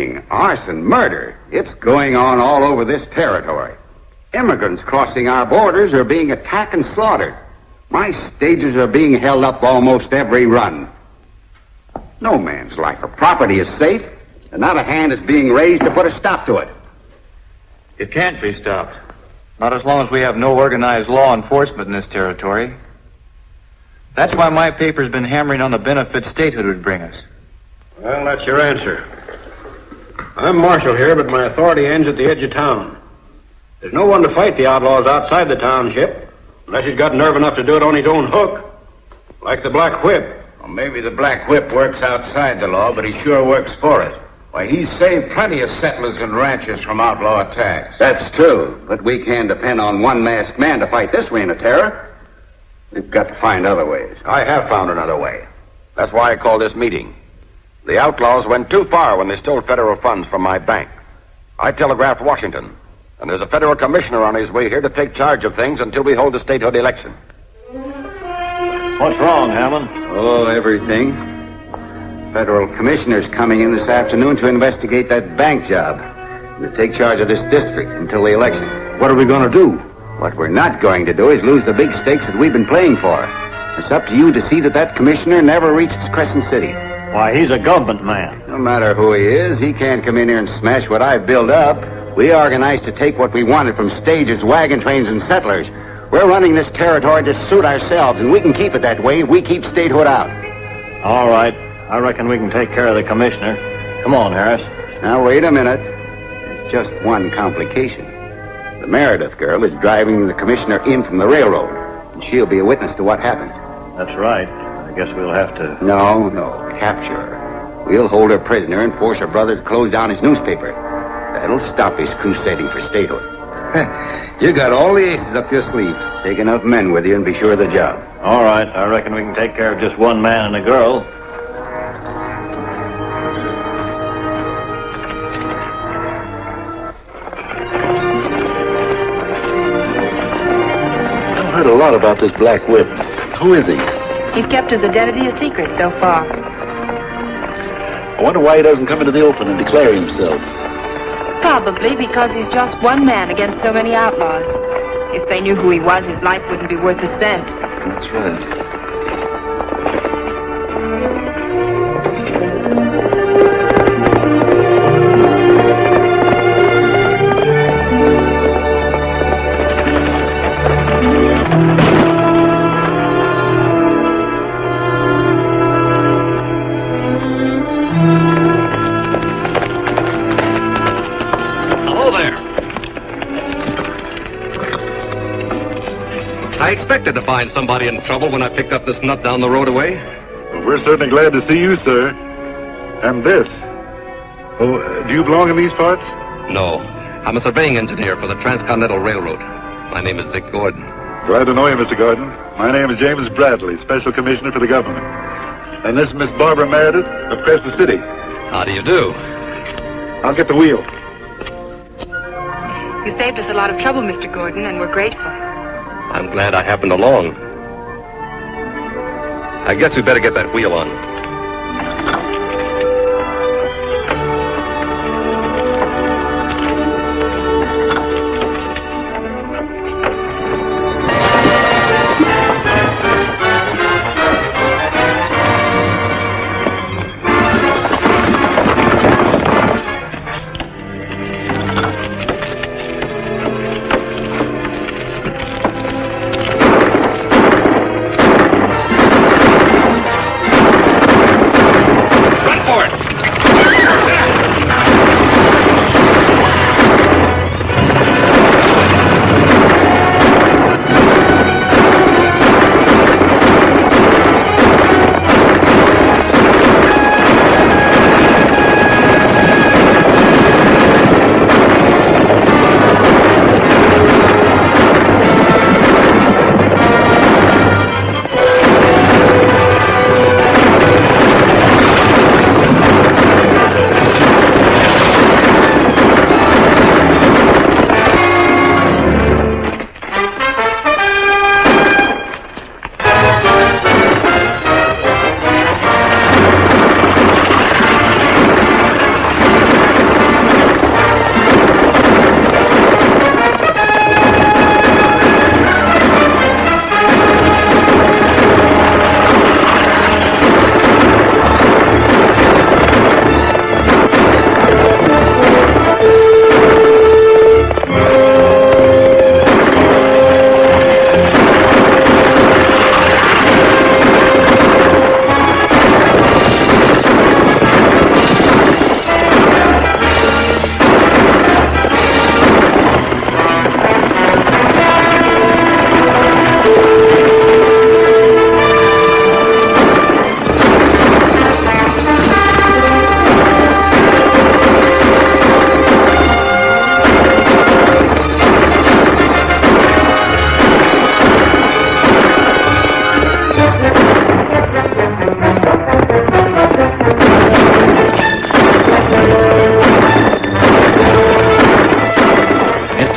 looting, arson, murder. It's going on all over this territory. Immigrants crossing our borders are being attacked and slaughtered. My stages are being held up almost every run. No man's life or property is safe, and not a hand is being raised to put a stop to it. It can't be stopped. Not as long as we have no organized law enforcement in this territory. That's why my paper's been hammering on the benefit statehood would bring us. Well, that's your answer. I'm marshal here, but my authority ends at the edge of town. There's no one to fight the outlaws outside the township, unless he's got nerve enough to do it on his own hook. Like the Black Whip. Well, maybe the Black Whip works outside the law, but he sure works for it. Why, he's saved plenty of settlers and ranchers from outlaw attacks. That's true, but we can't depend on one masked man to fight this reign of terror. We've got to find other ways. I have found another way. That's why I called this meeting. The outlaws went too far when they stole federal funds from my bank. I telegraphed Washington, and there's a federal commissioner on his way here to take charge of things until we hold the statehood election. What's wrong, Hammond? Oh, everything. Federal commissioner's coming in this afternoon to investigate that bank job. To take charge of this district until the election. What are we going to do? What we're not going to do is lose the big stakes that we've been playing for. It's up to you to see that that commissioner never reaches Crescent City. Why, he's a government man. No matter who he is, he can't come in here and smash what I've built up. We organized to take what we wanted from stages, wagon trains, and settlers. We're running this territory to suit ourselves, and we can keep it that way if we keep statehood out. All right. I reckon we can take care of the commissioner. Come on, Harris. Now, wait a minute. There's just one complication. The Meredith girl is driving the commissioner in from the railroad, and she'll be a witness to what happens. That's right. I guess we'll have to... No, capture her. We'll hold her prisoner and force her brother to close down his newspaper. That'll stop his crusading for statehood. You got all the aces up your sleeve. Take enough men with you and be sure of the job. All right. I reckon we can take care of just one man and a girl. I've heard a lot about this Black Whip. Who is he? He's kept his identity a secret so far. I wonder why he doesn't come into the open and declare himself. Probably because he's just one man against so many outlaws. If they knew who he was, his life wouldn't be worth a cent. That's right. I expected to find somebody in trouble when I picked up this nut down the road away. Well, we're certainly glad to see you, sir. And this. Oh, do you belong in these parts? No. I'm a surveying engineer for the Transcontinental Railroad. My name is Vic Gordon. Glad to know you, Mr. Gordon. My name is James Bradley, Special Commissioner for the Government. And this is Miss Barbara Meredith of Crescent City. How do you do? I'll get the wheel. You saved us a lot of trouble, Mr. Gordon, and we're grateful. I'm glad I happened along. I guess we better get that wheel on.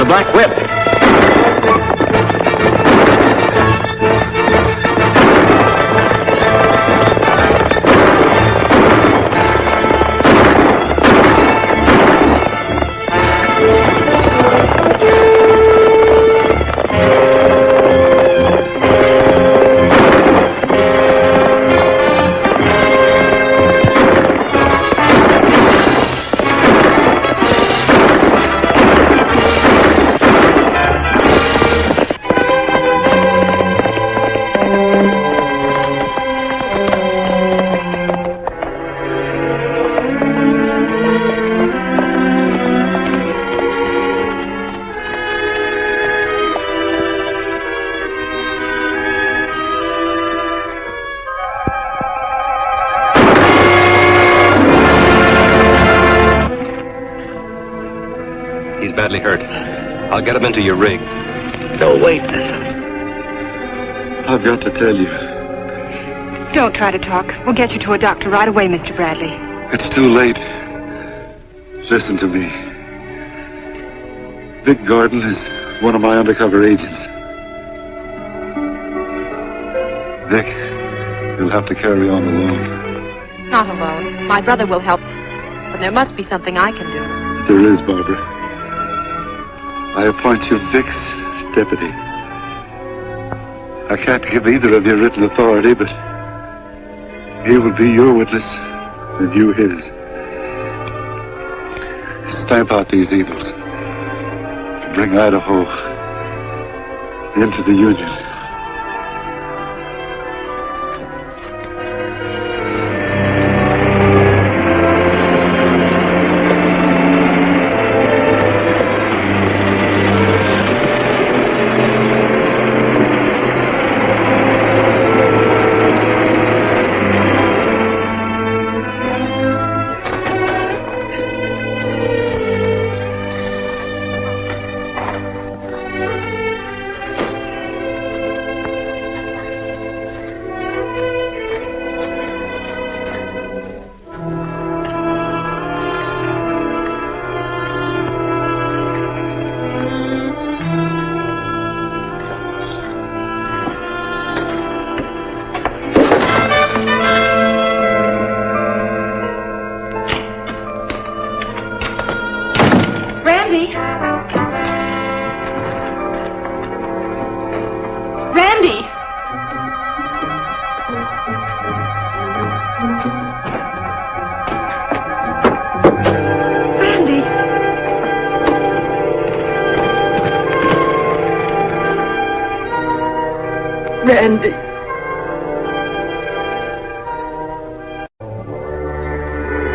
black whip. He's badly hurt. I'll get him into your rig. No, wait. I've got to tell you. Don't try to talk. We'll get you to a doctor right away, Mr. Bradley. It's too late. Listen to me. Vic Gordon is one of my undercover agents. Vic, you'll have to carry on alone. Not alone. My brother will help. But there must be something I can do. There is, Barbara. I appoint you Vic's deputy. I can't give either of you written authority, but he will be your witness and you his. Stamp out these evils. Bring Idaho into the Union. Randy.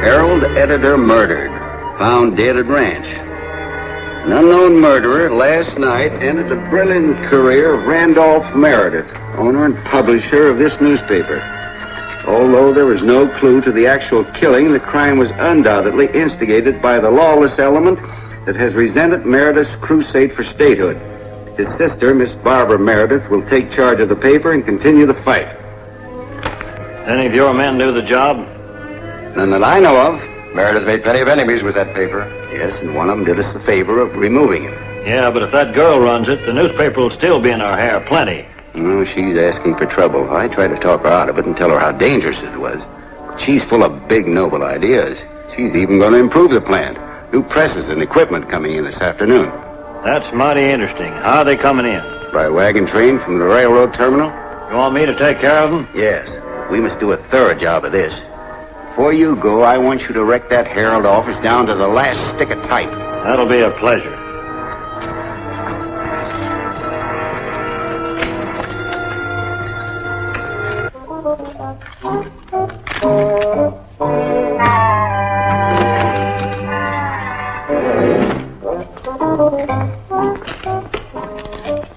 Herald editor murdered. Found dead at ranch. An unknown murderer last night ended the brilliant career of Randolph Meredith, owner and publisher of this newspaper. Although there was no clue to the actual killing, the crime was undoubtedly instigated by the lawless element that has resented Meredith's crusade for statehood. His sister, Miss Barbara Meredith, will take charge of the paper and continue the fight. Any of your men do the job? None that I know of. Meredith made plenty of enemies with that paper. Yes, and one of them did us the favor of removing him. Yeah, but if that girl runs it, the newspaper will still be in our hair plenty. Oh, she's asking for trouble. I tried to talk her out of it and tell her how dangerous it was. But she's full of big, noble ideas. She's even going to improve the plant. New presses and equipment coming in this afternoon. That's mighty interesting. How are they coming in? By wagon train from the railroad terminal? You want me to take care of them? Yes. We must do a thorough job of this. Before you go, I want you to wreck that Herald office down to the last stick of type. That'll be a pleasure.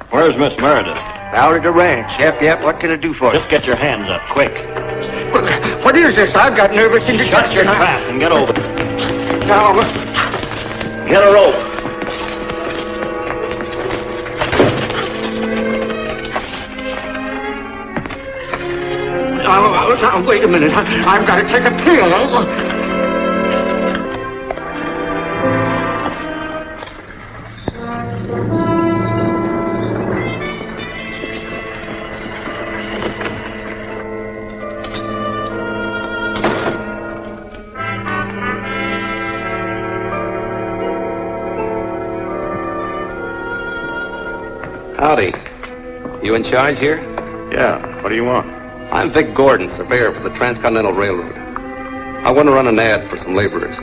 Where's Miss Meredith? Out at the ranch. Yep. What can I do for you? Just get your hands up, quick. What is this? I've got nervous indigestion. Shut your trap and get over. Now, Get a rope. now, wait a minute. I've got to take a pill. Howdy. You in charge here? Yeah, what do you want? I'm Vic Gordon, surveyor for the Transcontinental Railroad. I want to run an ad for some laborers.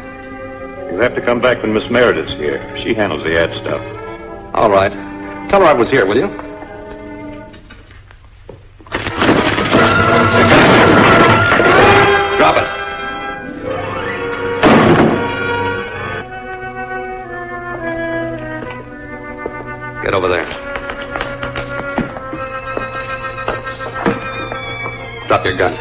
You'll have to come back when Miss Meredith's here. She handles the ad stuff. All right. Tell her I was here, will you? Drop it. Get over there. Drop your gun.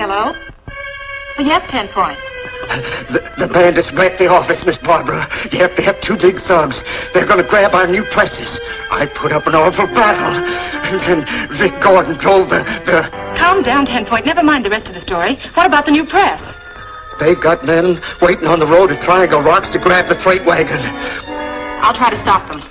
Hello? Oh, yes, 10 Point. The bandits wrecked the office, Miss Barbara. Yep, they have two big thugs. They're going to grab our new presses. I put up an awful battle. And then Vic Gordon drove the... Calm down, 10 Point. Never mind the rest of the story. What about the new press? They've got men waiting on the road at Triangle Rocks to grab the freight wagon. I'll try to stop them.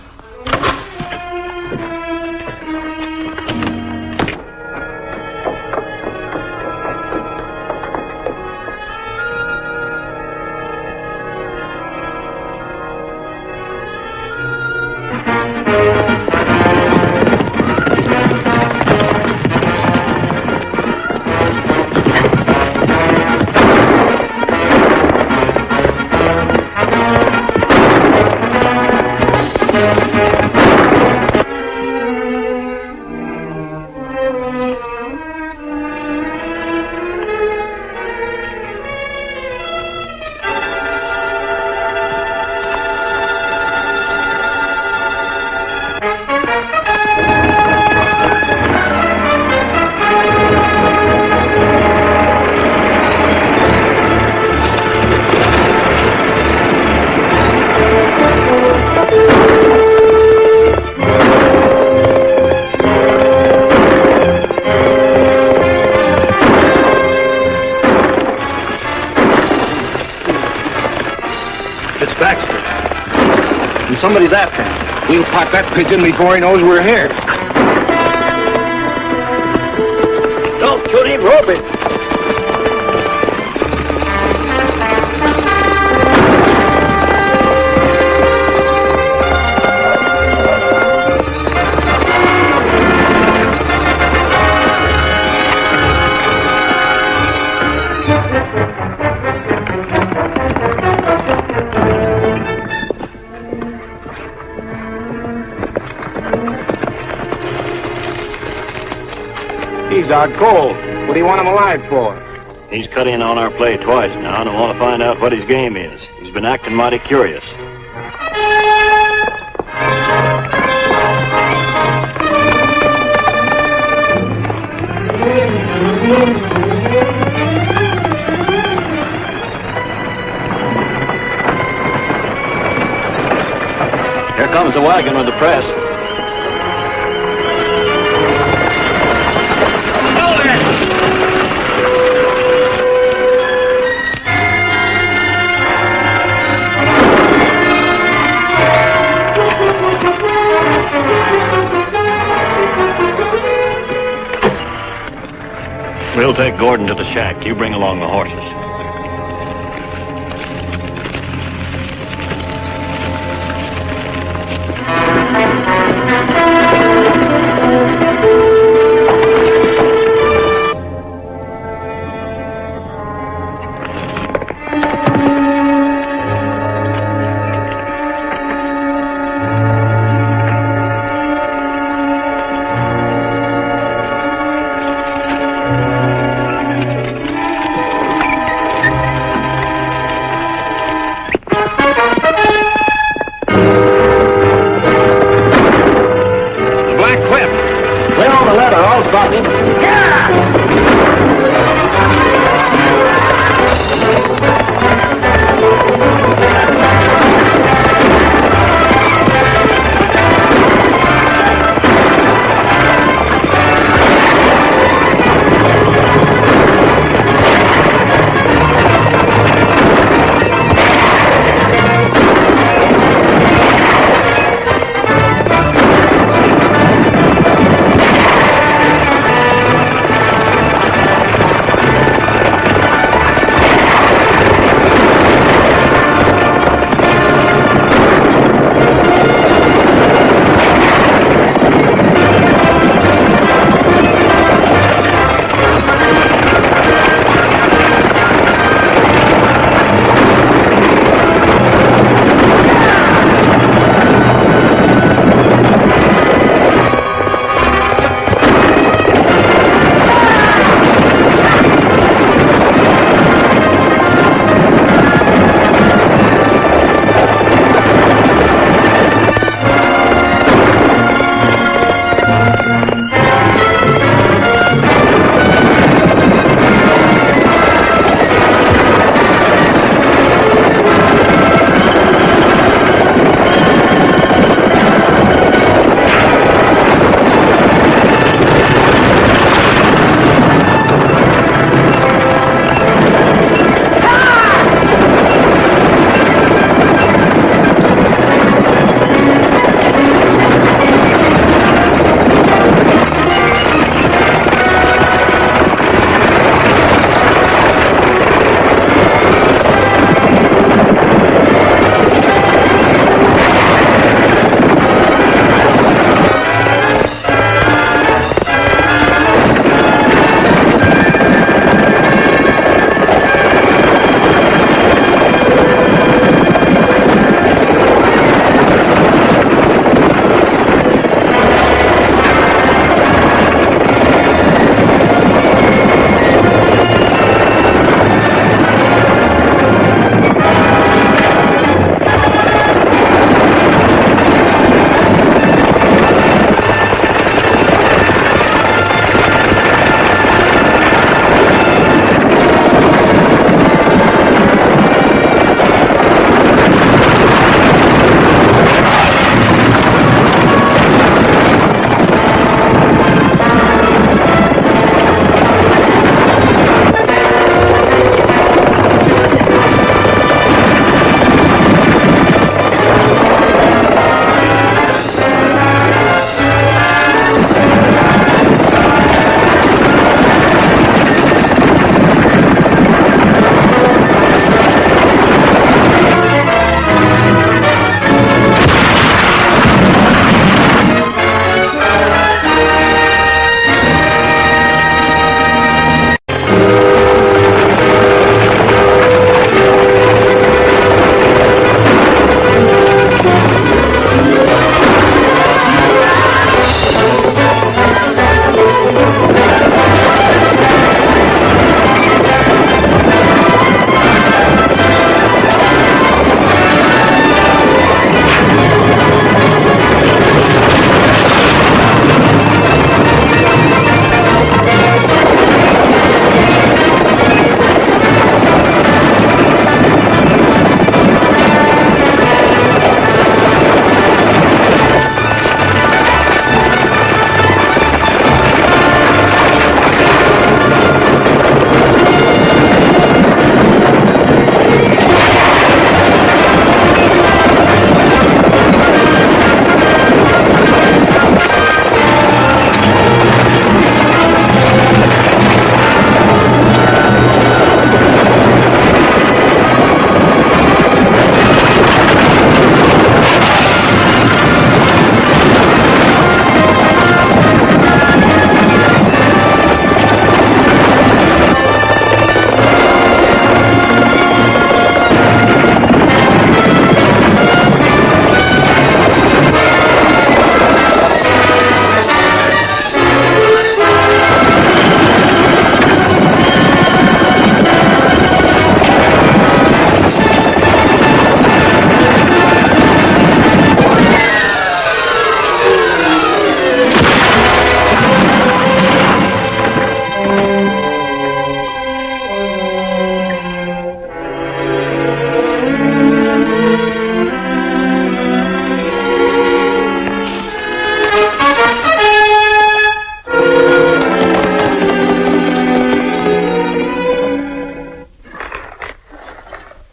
Somebody's after him. We'll pot that pigeon before he knows we're here. Don't shoot him, rope him. He's out cold. What do you want him alive for? He's cut in on our play twice now, and I want to find out what his game is. He's been acting mighty curious. Here comes the wagon with the press. We'll take Gordon to the shack. You bring along the horses.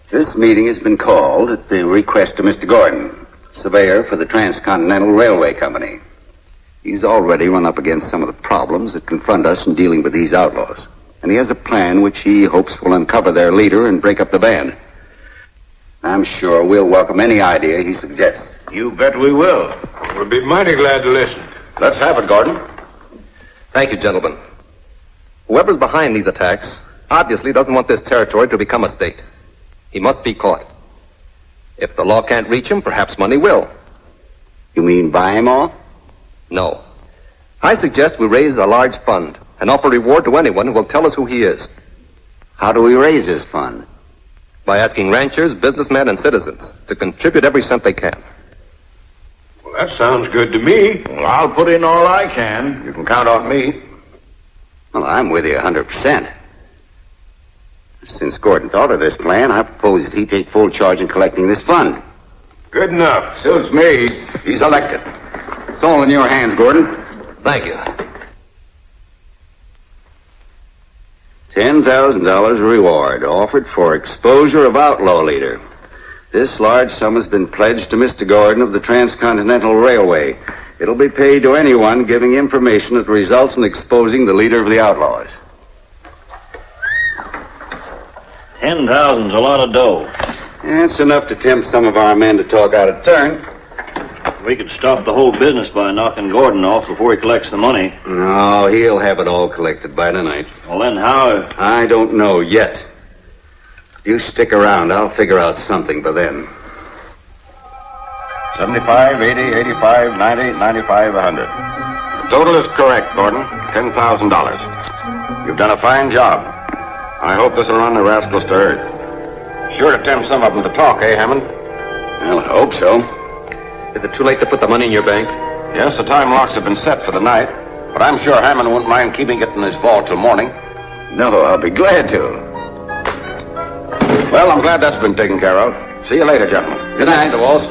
This meeting has been called at the request of Mr. Gordon, surveyor for the Transcontinental Railway Company. He's already run up against some of the problems that confront us in dealing with these outlaws. And he has a plan which he hopes will uncover their leader and break up the band. I'm sure we'll welcome any idea he suggests. You bet we will. We'll be mighty glad to listen. Let's have it, Gordon. Thank you, gentlemen. Whoever's behind these attacks obviously doesn't want this territory to become a state. He must be caught. If the law can't reach him, perhaps money will. You mean buy him off? No. I suggest we raise a large fund and offer reward to anyone who will tell us who he is. How do we raise this fund? By asking ranchers, businessmen, and citizens to contribute every cent they can. Well, that sounds good to me. Well, I'll put in all I can. You can count on me. Well, I'm with you 100%. Since Gordon thought of this plan, I propose that he take full charge in collecting this fund. Good enough. Suits me. He's elected. It's all in your hands, Gordon. Thank you. $10,000 reward offered for exposure of outlaw leader. This large sum has been pledged to Mr. Gordon of the Transcontinental Railway. It'll be paid to anyone giving information that results in exposing the leader of the outlaws. 10,000's a lot of dough. It's enough to tempt some of our men to talk out of turn. We could stop the whole business by knocking Gordon off before he collects the money. No, he'll have it all collected by tonight. Well, then how... I don't know yet. You stick around. I'll figure out something by then. 75, 80, 85, 90, 95, 100. The total is correct, Gordon. $10,000. You've done a fine job. I hope this will run the rascals to earth. Sure to tempt some of them to talk, eh, Hammond? Well, I hope so. Is it too late to put the money in your bank? Yes, the time locks have been set for the night, but I'm sure Hammond wouldn't mind keeping it in his vault till morning. No, I'll be glad to. Well, I'm glad that's been taken care of. See you later, gentlemen. Good night, Walsh.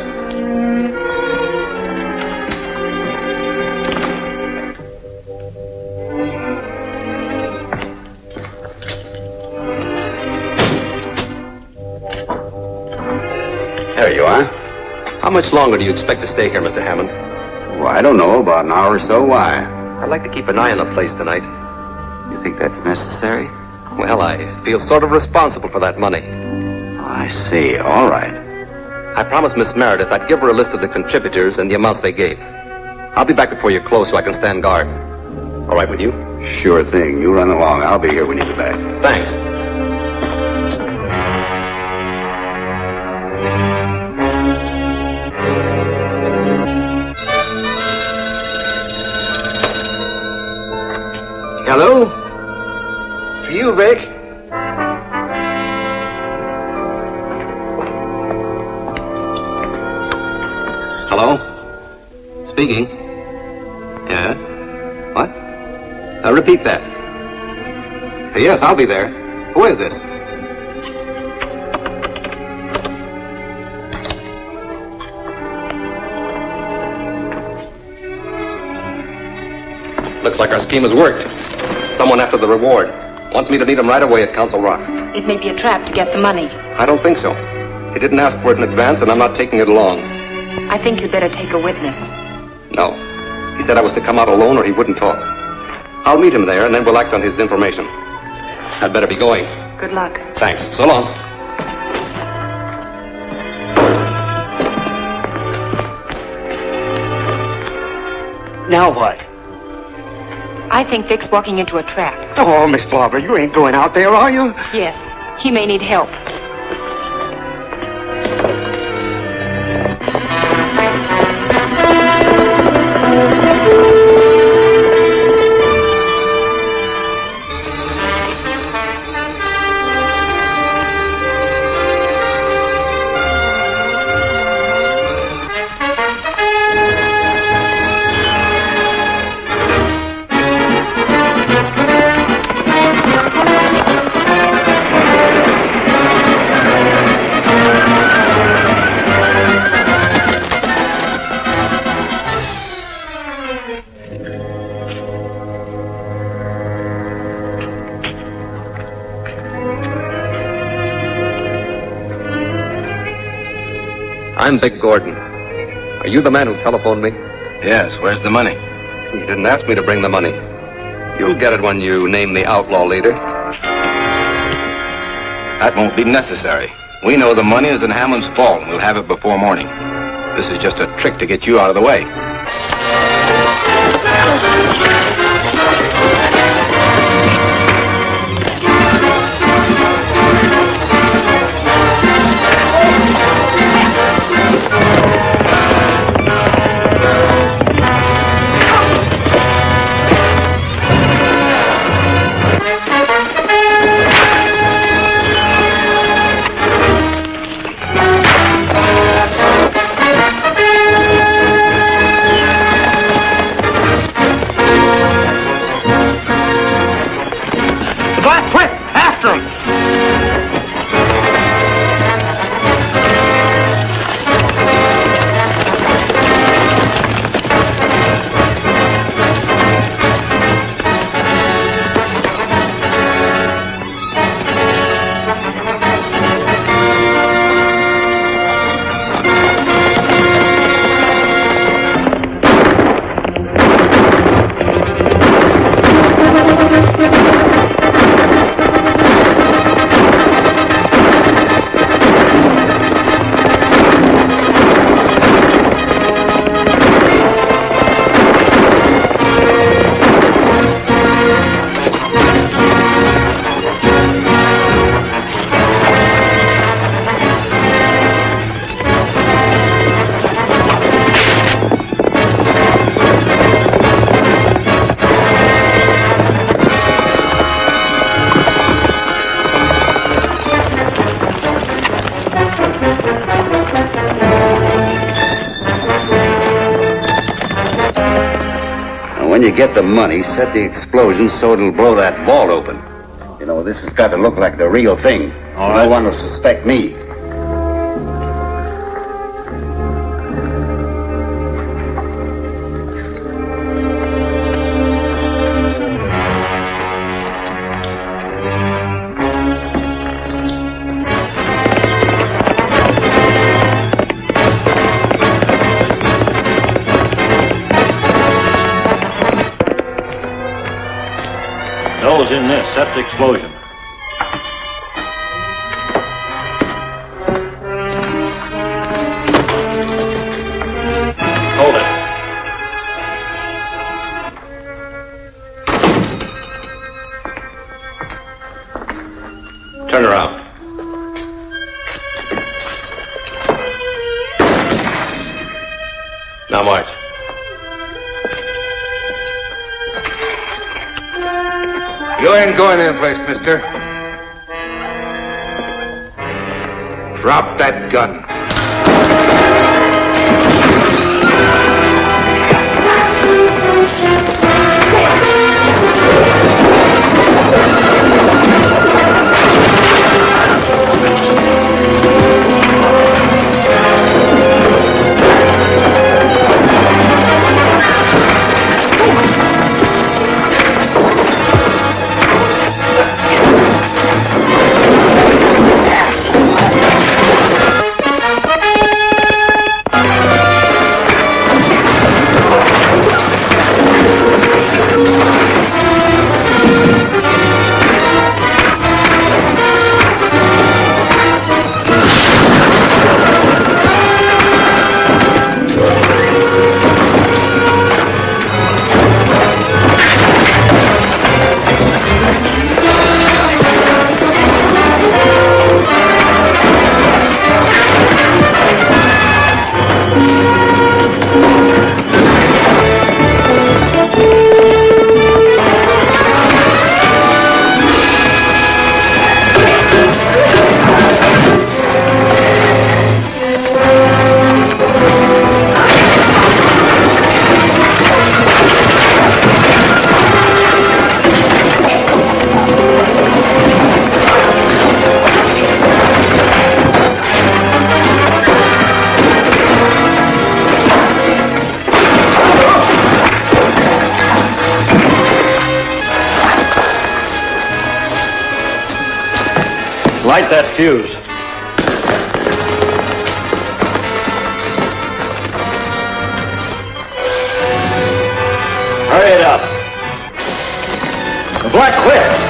There you are. How much longer do you expect to stay here, Mr. Hammond? Well, I don't know. About an hour or so. Why? I'd like to keep an eye on the place tonight. You think that's necessary? Well, I feel sort of responsible for that money. I see. All right. I promised Miss Meredith I'd give her a list of the contributors and the amounts they gave. I'll be back before you close so I can stand guard. All right with you? Sure thing. You run along. I'll be here when you get back. Thanks. Hello? For you, Vic. Hello? Speaking. Yeah? What? Repeat that. Yes, I'll be there. Who is this? Looks like our scheme has worked. Someone after the reward wants me to meet him right away at Council Rock. It may be a trap to get the money. I don't think so. He didn't ask for it in advance, and I'm not taking it along. I think you'd better take a witness. No. He said I was to come out alone or he wouldn't talk. I'll meet him there, and then we'll act on his information. I'd better be going. Good luck. Thanks. So long. Now what? I think Vic's walking into a trap. Oh, Miss Barbara, you ain't going out there, are you? Yes, he may need help. I'm Vic Gordon. Are you the man who telephoned me? Yes, where's the money? You didn't ask me to bring the money. You'll get it when you name the outlaw leader. That won't be necessary. We know the money is in Hammond's vault, and we'll have it before morning. This is just a trick to get you out of the way. When you get the money, set the explosion so it'll blow that vault open. You know, this has got to look like the real thing. All So right. no one will suspect me. Those in this. Set the explosion. Hold it. Turn around. Now march. You ain't going anyplace, mister. Drop that gun. Light that fuse. I quit.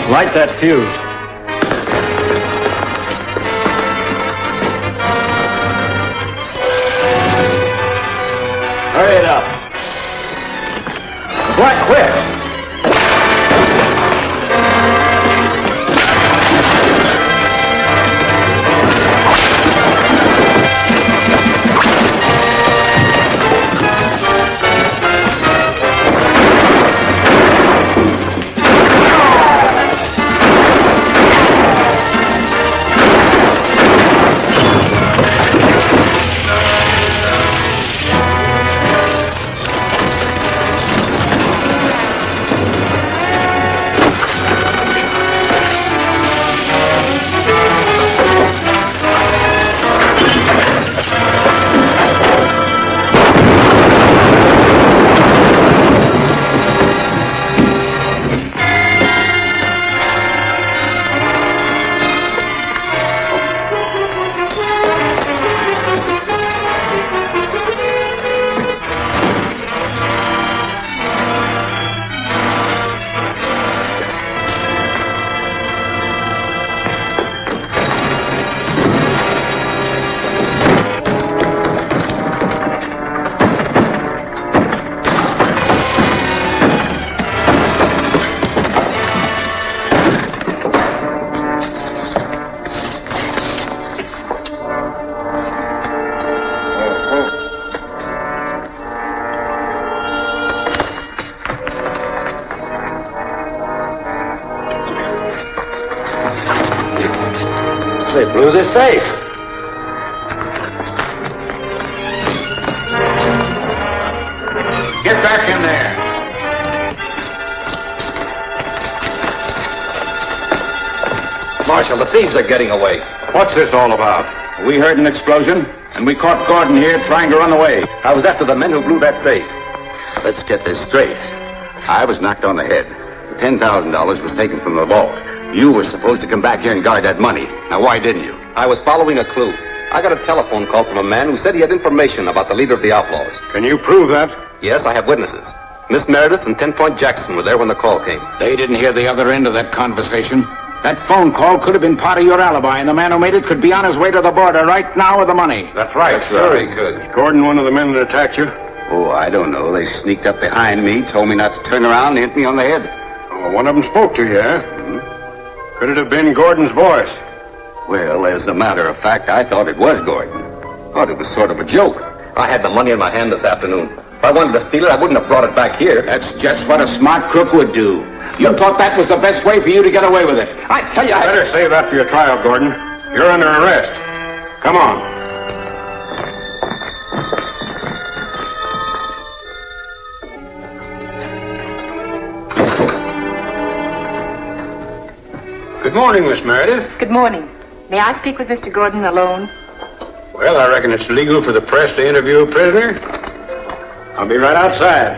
Light that fuse. Hurry it up. Black, quick! They blew the safe. Get back in there. Marshal, the thieves are getting away. What's this all about? We heard an explosion, and we caught Gordon here trying to run away. I was after the men who blew that safe. Let's get this straight. I was knocked on the head. The $10,000 was taken from the vault. You were supposed to come back here and guard that money. Now, why didn't you? I was following a clue. I got a telephone call from a man who said he had information about the leader of the outlaws. Can you prove that? Yes, I have witnesses. Miss Meredith and 10 Point Jackson were there when the call came. They didn't hear the other end of that conversation. That phone call could have been part of your alibi, and the man who made it could be on his way to the border right now with the money. That's right. Sure he could. Is Gordon one of the men that attacked you? Oh, I don't know. They sneaked up behind me, told me not to turn around, and hit me on the head. Oh, one of them spoke to you, eh? Could it have been Gordon's voice? Well, as a matter of fact, I thought it was Gordon. Thought it was sort of a joke. I had the money in my hand this afternoon. If I wanted to steal it, I wouldn't have brought it back here. That's just what a smart crook would do. You thought that was the best way for you to get away with it. I tell you, Better save that for your trial, Gordon. You're under arrest. Come on. Good morning, Miss Meredith. Good morning. May I speak with Mr. Gordon alone? Well, I reckon it's legal for the press to interview a prisoner. I'll be right outside.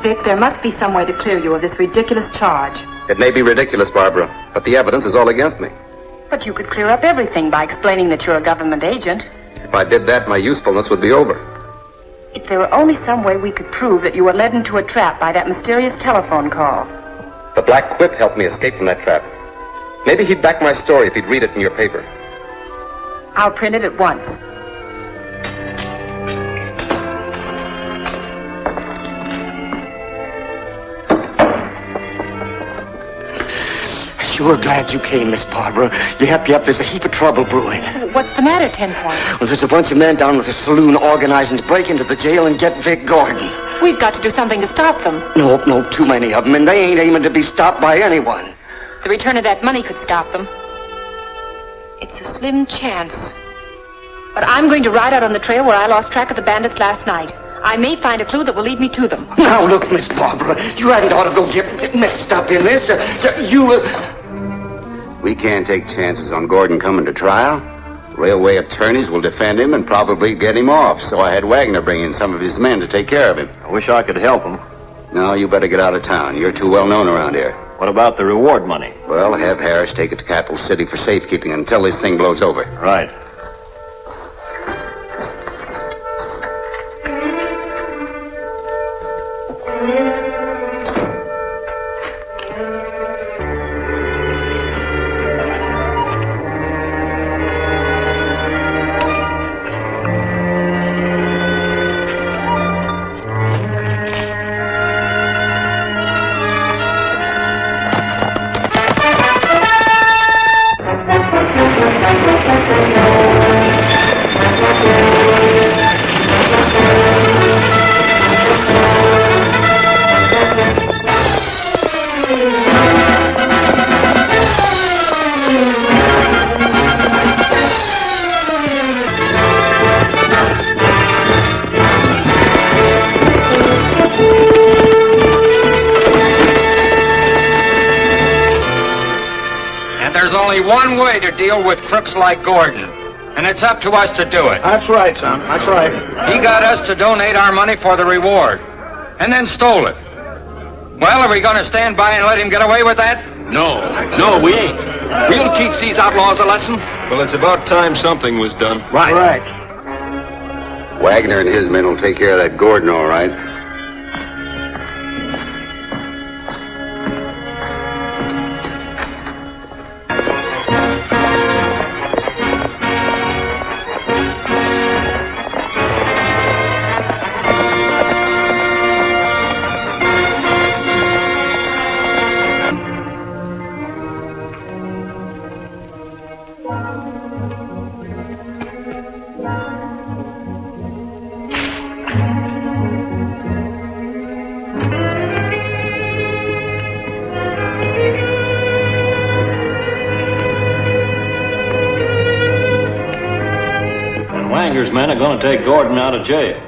Vic, there must be some way to clear you of this ridiculous charge. It may be ridiculous, Barbara, but the evidence is all against me. But you could clear up everything by explaining that you're a government agent. If I did that, my usefulness would be over. If there were only some way we could prove that you were led into a trap by that mysterious telephone call. The Black Whip helped me escape from that trap. Maybe he'd back my story if he'd read it in your paper. I'll print it at once. Sure glad you came, Miss Barbara. Yep, there's a heap of trouble brewing. What's the matter, 10 Point? Well, there's a bunch of men down with the saloon organizing to break into the jail and get Vic Gordon. We've got to do something to stop them. No, too many of them, and they ain't aiming to be stopped by anyone. The return of that money could stop them. It's a slim chance. But I'm going to ride out on the trail where I lost track of the bandits last night. I may find a clue that will lead me to them. Now, look, Miss Barbara, you hadn't ought to go get mixed up in this. We can't take chances on Gordon coming to trial. Railway attorneys will defend him and probably get him off, so I had Wagner bring in some of his men to take care of him. I wish I could help him. No, you better get out of town. You're too well known around here. What about the reward money? Well, have Harris take it to Capital City for safekeeping until this thing blows over. Right. One way to deal with crooks like Gordon, and it's up to us to do it. That's right, son. That's right. He got us to donate our money for the reward, and then stole it. Well, are we going to stand by and let him get away with that? No, we ain't. We'll teach these outlaws a lesson. Well, it's about time something was done. Right. Wagner and his men will take care of that Gordon, all right. Wanger's men are going to take Gordon out of jail.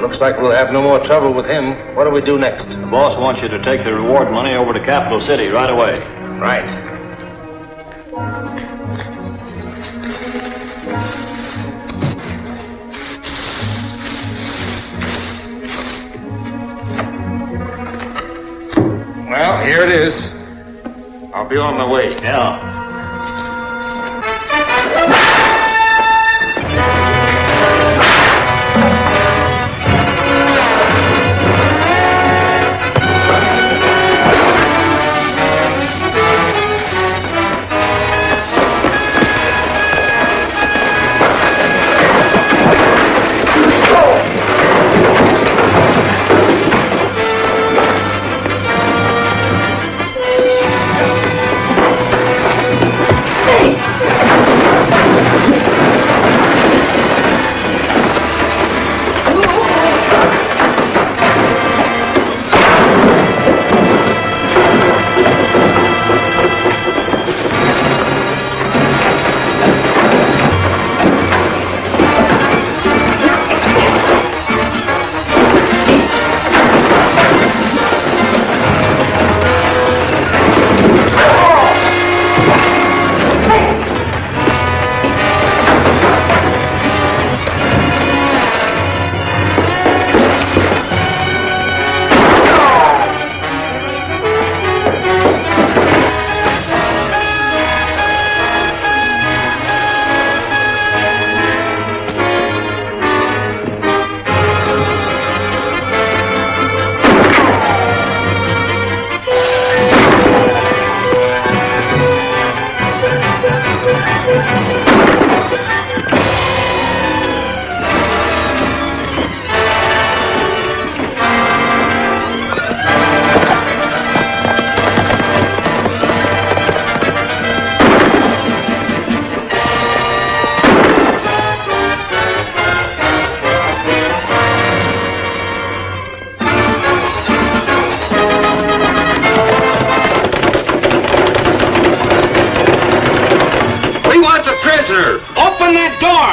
Looks like we'll have no more trouble with him. What do we do next? The boss wants you to take the reward money over to Capital City right away. Right. Well, here it is. I'll be on my way. Yeah. prisoner. Open that door.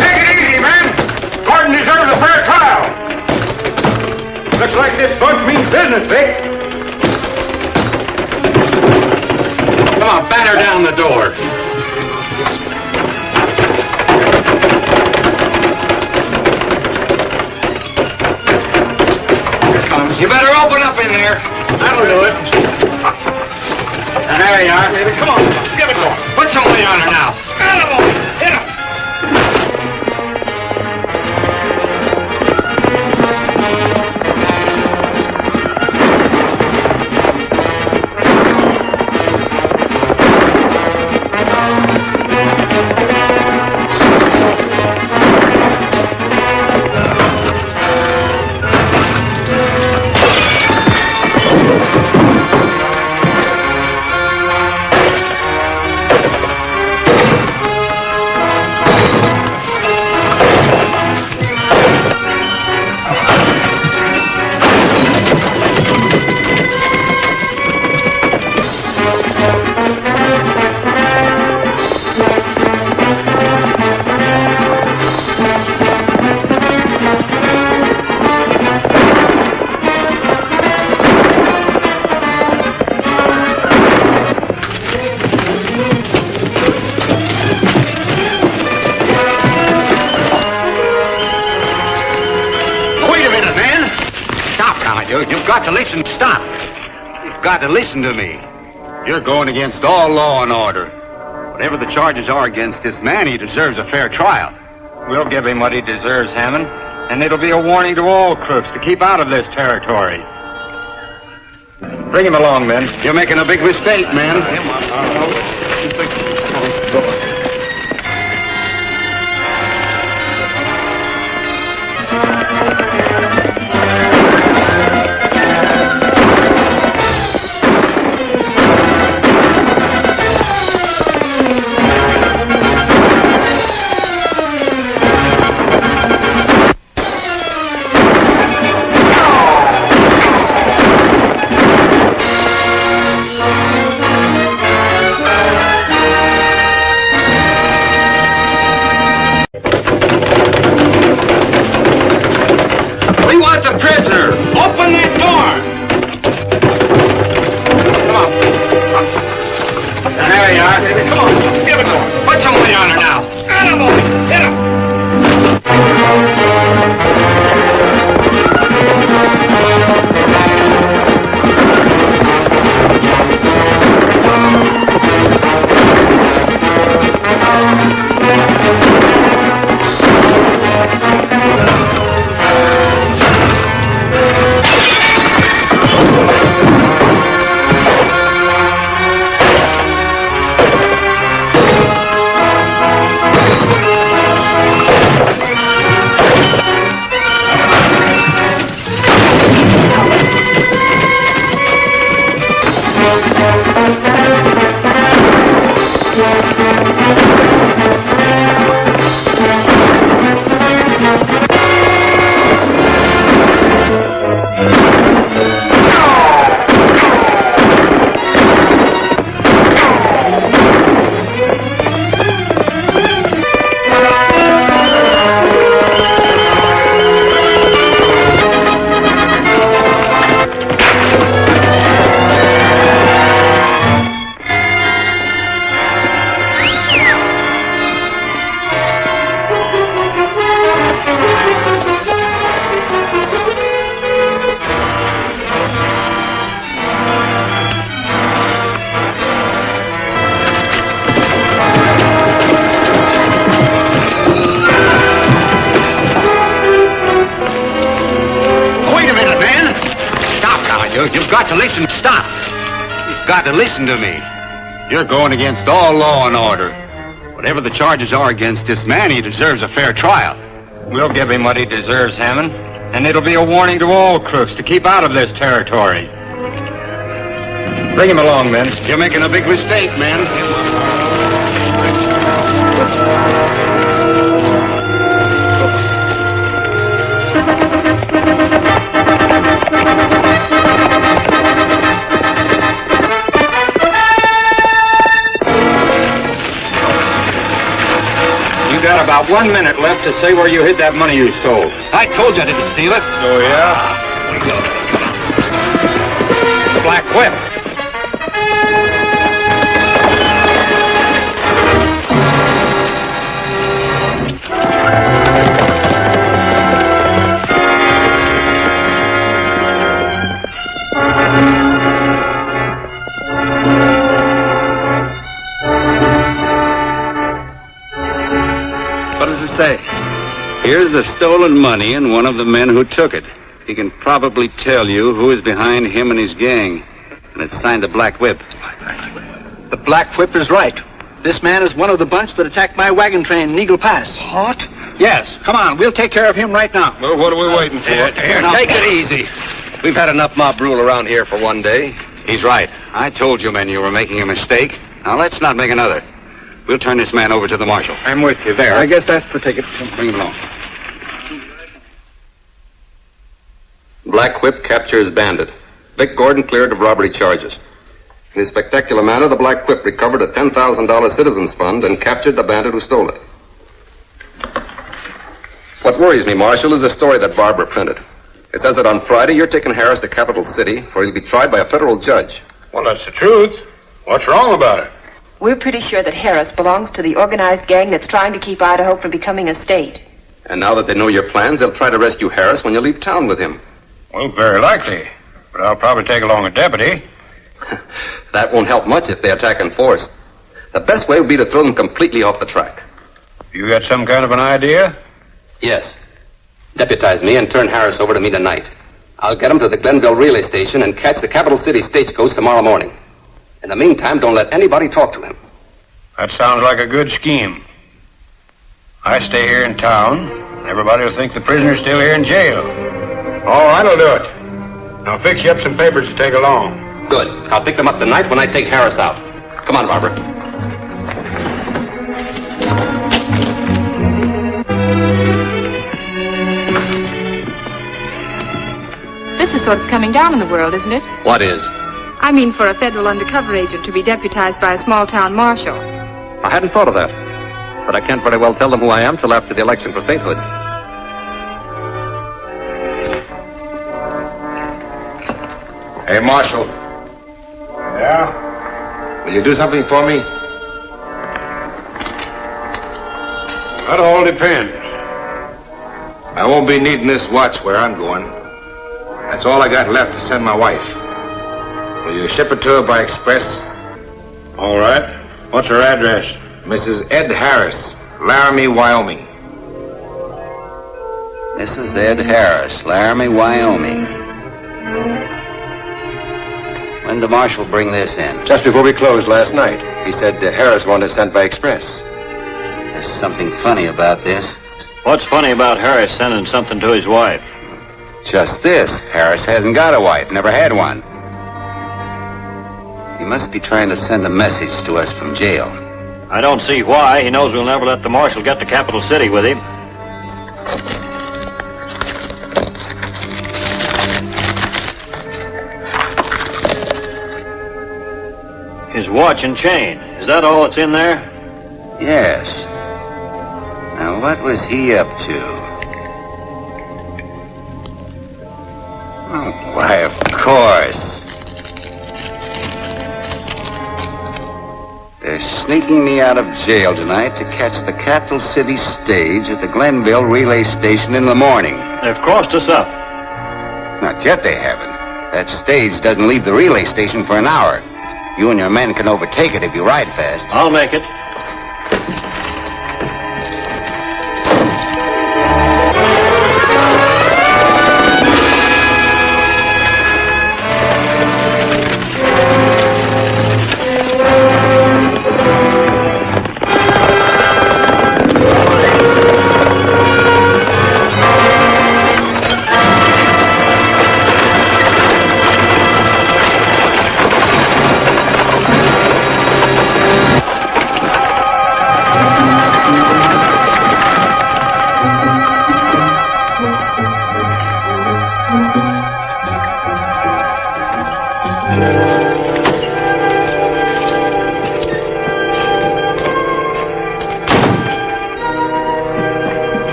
Take it easy, man. Gordon deserves a fair trial. Looks like this bunch means business, Vic. Come on, batter down the door. Here it comes. You better open up in there. That'll do it. And there you are. Come on, give it to him. Put some weight on her now. Animal, hit him. You've got to listen. Stop. You've got to listen to me. You're going against all law and order. Whatever the charges are against this man, he deserves a fair trial. We'll give him what he deserves, Hammond. And it'll be a warning to all crooks to keep out of this territory. Bring him along, men. You're making a big mistake, man. You've got to listen. Stop. You've got to listen to me. You're going against all law and order. Whatever the charges are against this man, he deserves a fair trial. We'll give him what he deserves, Hammond. And it'll be a warning to all crooks to keep out of this territory. Bring him along, men. You're making a big mistake, man. got 1 minute left to say where you hid that money you stole. I told you I didn't steal it. Oh, yeah? The black whip. What does it say? Here's the stolen money and one of the men who took it. He can probably tell you who is behind him and his gang. And it's signed the Black Whip. The Black Whip is right. This man is one of the bunch that attacked my wagon train in Eagle Pass. What? Yes. Come on, we'll take care of him right now. Well, what are we waiting for? Here, Take it easy. We've had enough mob rule around here for one day. He's right. I told you men you were making a mistake. Now let's not make another. We'll turn this man over to the marshal. I'm with you. There. I guess that's the ticket. Bring him along. Black Whip captures bandit. Vic Gordon cleared of robbery charges. In a spectacular manner, the Black Whip recovered a $10,000 citizens fund and captured the bandit who stole it. What worries me, Marshal, is a story that Barbara printed. It says that on Friday you're taking Harris to Capital City where he'll be tried by a federal judge. Well, that's the truth. What's wrong about it? We're pretty sure that Harris belongs to the organized gang that's trying to keep Idaho from becoming a state. And now that they know your plans, they'll try to rescue Harris when you leave town with him. Well, very likely. But I'll probably take along a deputy. That won't help much if they attack in force. The best way would be to throw them completely off the track. You got some kind of an idea? Yes. Deputize me and turn Harris over to me tonight. I'll get him to the Glenville relay station and catch the Capital City stagecoach tomorrow morning. In the meantime, don't let anybody talk to him. That sounds like a good scheme. I stay here in town. Everybody will think the prisoner's still here in jail. Oh, that'll do it. Now fix you up some papers to take along. Good. I'll pick them up tonight when I take Harris out. Come on, Barbara. This is sort of coming down in the world, isn't it? What is? I mean, for a federal undercover agent to be deputized by a small-town marshal. I hadn't thought of that. But I can't very well tell them who I am till after the election for statehood. Hey, Marshal. Yeah? Will you do something for me? That all depends. I won't be needing this watch where I'm going. That's all I got left to send my wife. Will you ship it to her by express? All right. What's her address? Mrs. Ed Harris, Laramie, Wyoming. Mrs. Ed Harris, Laramie, Wyoming. When did the marshal bring this in? Just before we closed last night. He said Harris wanted it sent by express. There's something funny about this. What's funny about Harris sending something to his wife? Just this. Harris hasn't got a wife, never had one. He must be trying to send a message to us from jail. I don't see why. He knows we'll never let the marshal get to Capital City with him. His watch and chain. Is that all that's in there? Yes. Now, what was he up to? Oh, why, of course. They're sneaking me out of jail tonight to catch the Capital City stage at the Glenville relay station in the morning. They've crossed us up. Not yet they haven't. That stage doesn't leave the relay station for an hour. You and your men can overtake it if you ride fast. I'll make it.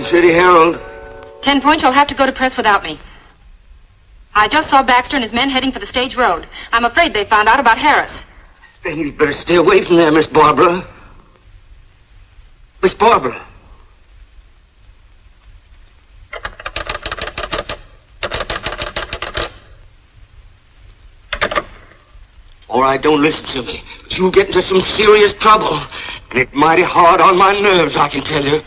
City Herald. 10 Point, you'll have to go to press without me. I just saw Baxter and his men heading for the stage road. I'm afraid they found out about Harris. Then you'd better stay away from there, Miss Barbara. Miss Barbara. All right, don't listen to me. But you'll get into some serious trouble. And it's mighty hard on my nerves, I can tell you.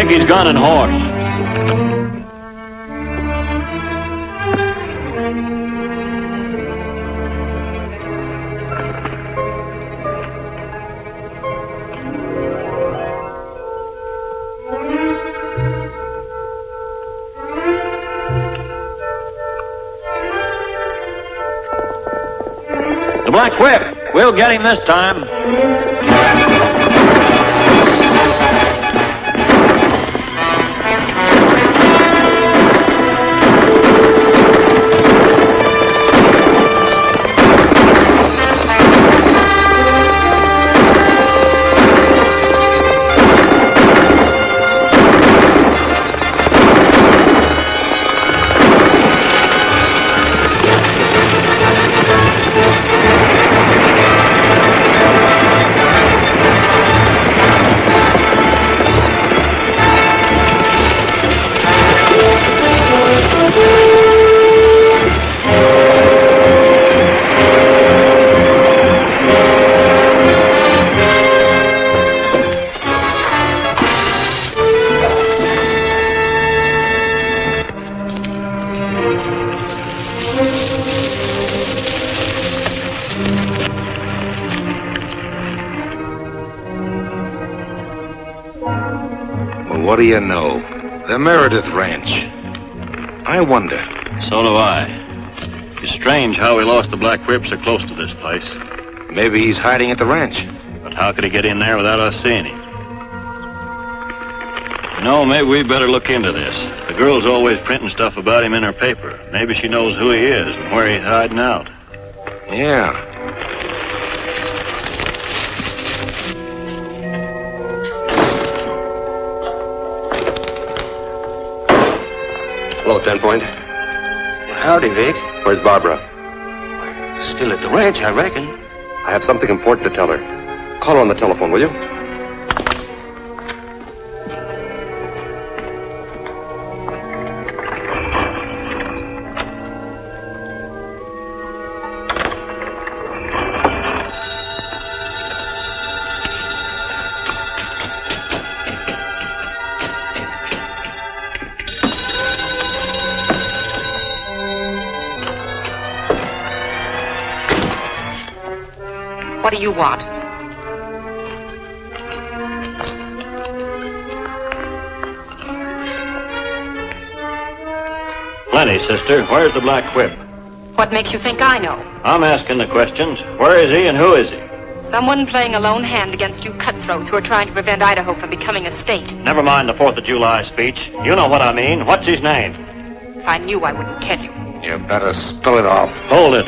Take his gun and horse. The Black Whip. We'll get him this time. What do you know? The Meredith Ranch. I wonder. So do I. It's strange how we lost the Black Whip so close to this place. Maybe he's hiding at the ranch. But how could he get in there without us seeing him? You know, maybe we better look into this. The girl's always printing stuff about him in her paper. Maybe she knows who he is and where he's hiding out. Yeah. Hello, 10 Point. Howdy, Vic. Where's Barbara? Still at the ranch, I reckon. I have something important to tell her. Call her on the telephone, will you? What do you want? Plenty, sister. Where's the Black Whip? What makes you think I know? I'm asking the questions. Where is he and who is he? Someone playing a lone hand against you cutthroats who are trying to prevent Idaho from becoming a state. Never mind the 4th of July speech. You know what I mean. What's his name? If I knew, I wouldn't tell you. You better spill it off. Hold it.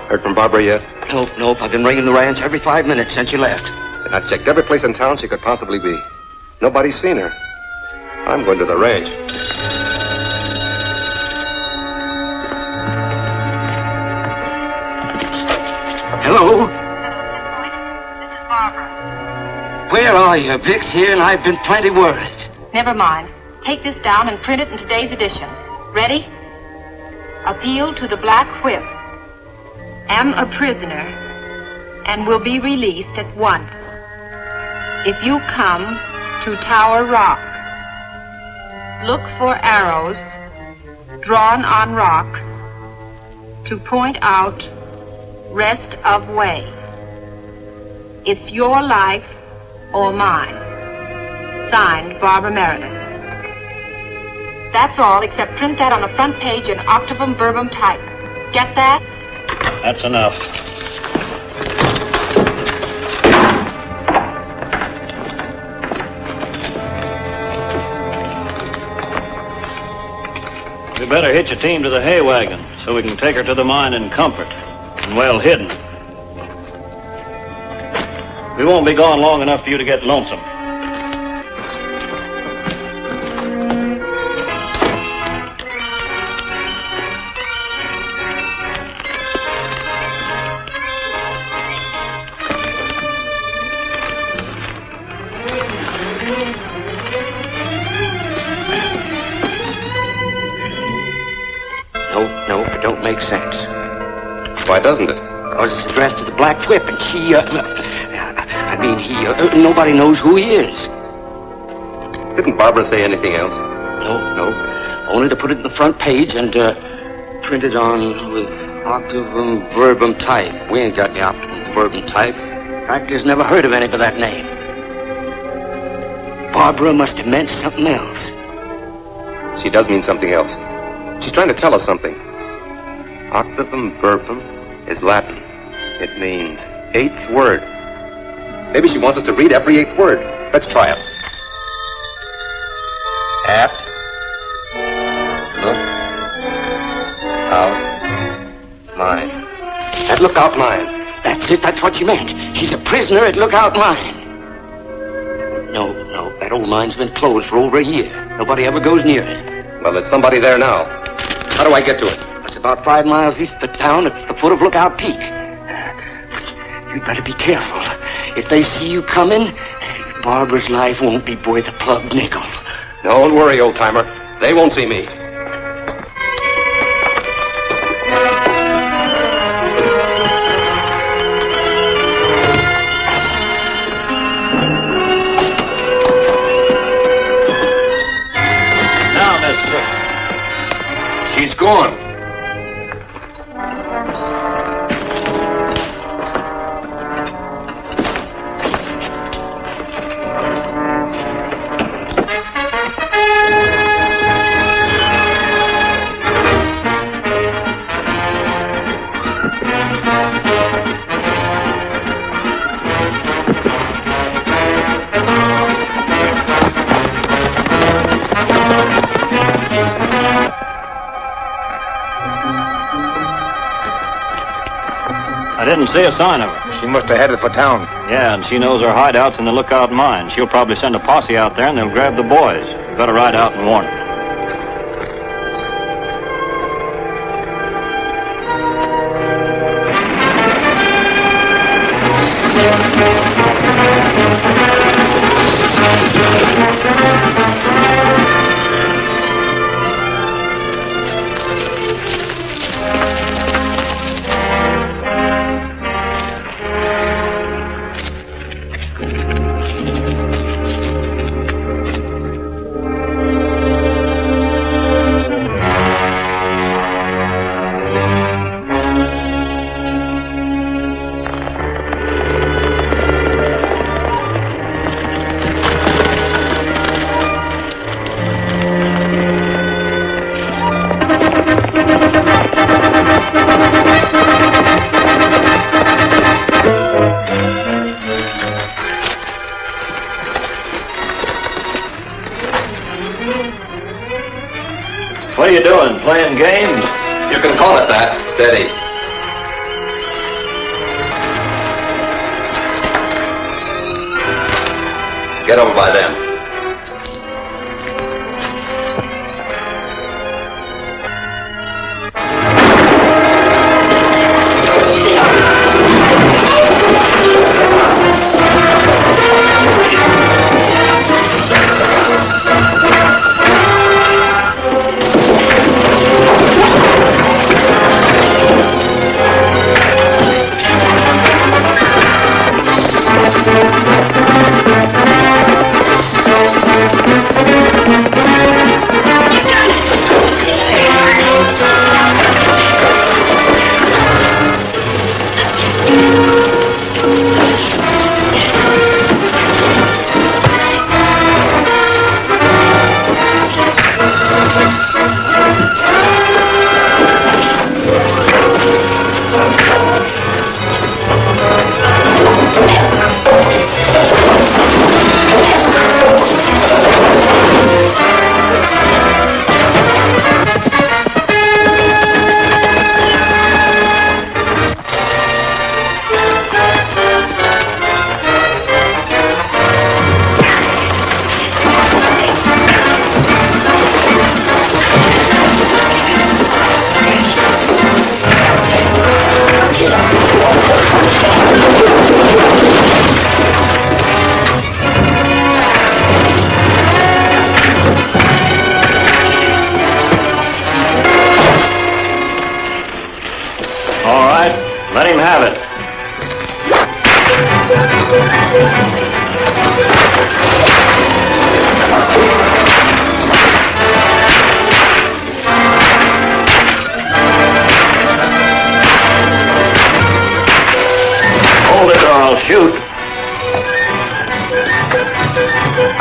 Heard from Barbara yet? Nope. I've been ringing the ranch every 5 minutes since you left. And I've checked every place in town she could possibly be. Nobody's seen her. I'm going to the ranch. Hello? This is Barbara. Where are you? Vic's here and I've been plenty worried. Never mind. Take this down and print it in today's edition. Ready? Appeal to the Black Whip. Am a prisoner and will be released at once. If you come to Tower Rock, look for arrows drawn on rocks to point out rest of way. It's your life or mine. Signed, Barbara Meredith. That's all, except print that on the front page in octavum verbum type. Get that? That's enough. We better hitch a team to the hay wagon so we can take her to the mine in comfort and well hidden. We won't be gone long enough for you to get lonesome. No, it don't make sense. Why doesn't it? Because it's addressed to the Black Whip, and nobody knows who he is. Didn't Barbara say anything else? No. Only to put it in the front page and print it on with octavum verbum type. We ain't got any octavum verbum type. Practically never heard of any by that name. Barbara must have meant something else. She does mean something else. She's trying to tell us something. Octavum verbum is Latin. It means 8th word. Maybe she wants us to read every 8th word. Let's try it. At. Look. Out. Mine. At Lookout Mine. That's it. That's what she meant. She's a prisoner at Lookout Mine. No. That old mine's been closed for over a year. Nobody ever goes near it. Well, there's somebody there now. How do I get to it? It's about 5 miles east of the town at the foot of Lookout Peak. You'd better be careful. If they see you coming, Barbara's life won't be worth a plug nickel. Don't worry, old-timer. They won't see me. Now, mister. She's gone. I didn't see a sign of her. She must have headed for town. Yeah, and she knows her hideout's in the Lookout Mine. She'll probably send a posse out there, and they'll grab the boys. You better ride out and warn them. What are you doing, playing games? You can call it that. Steady. Get over by them.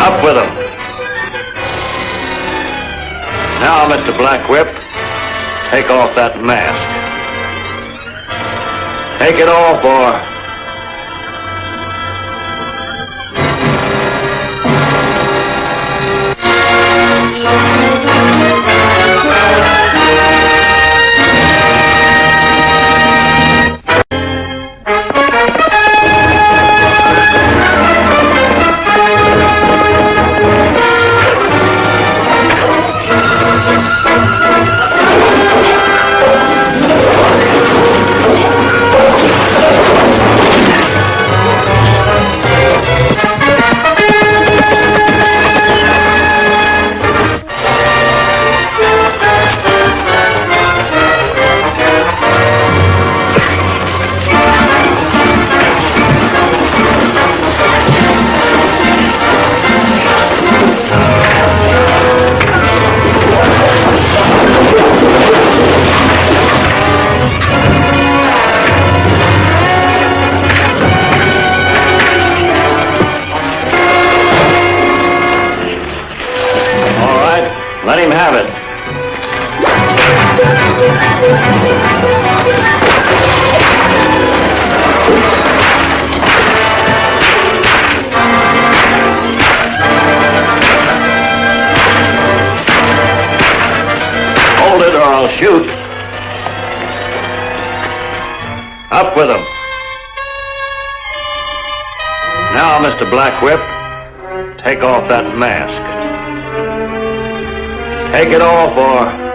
Up with him. Now, Mr. Black Whip, take off that mask. Take it off, or... Let him have it. Hold it or I'll shoot. Up with him. Now, Mr. Black Whip, take off that mask. Take it off, or...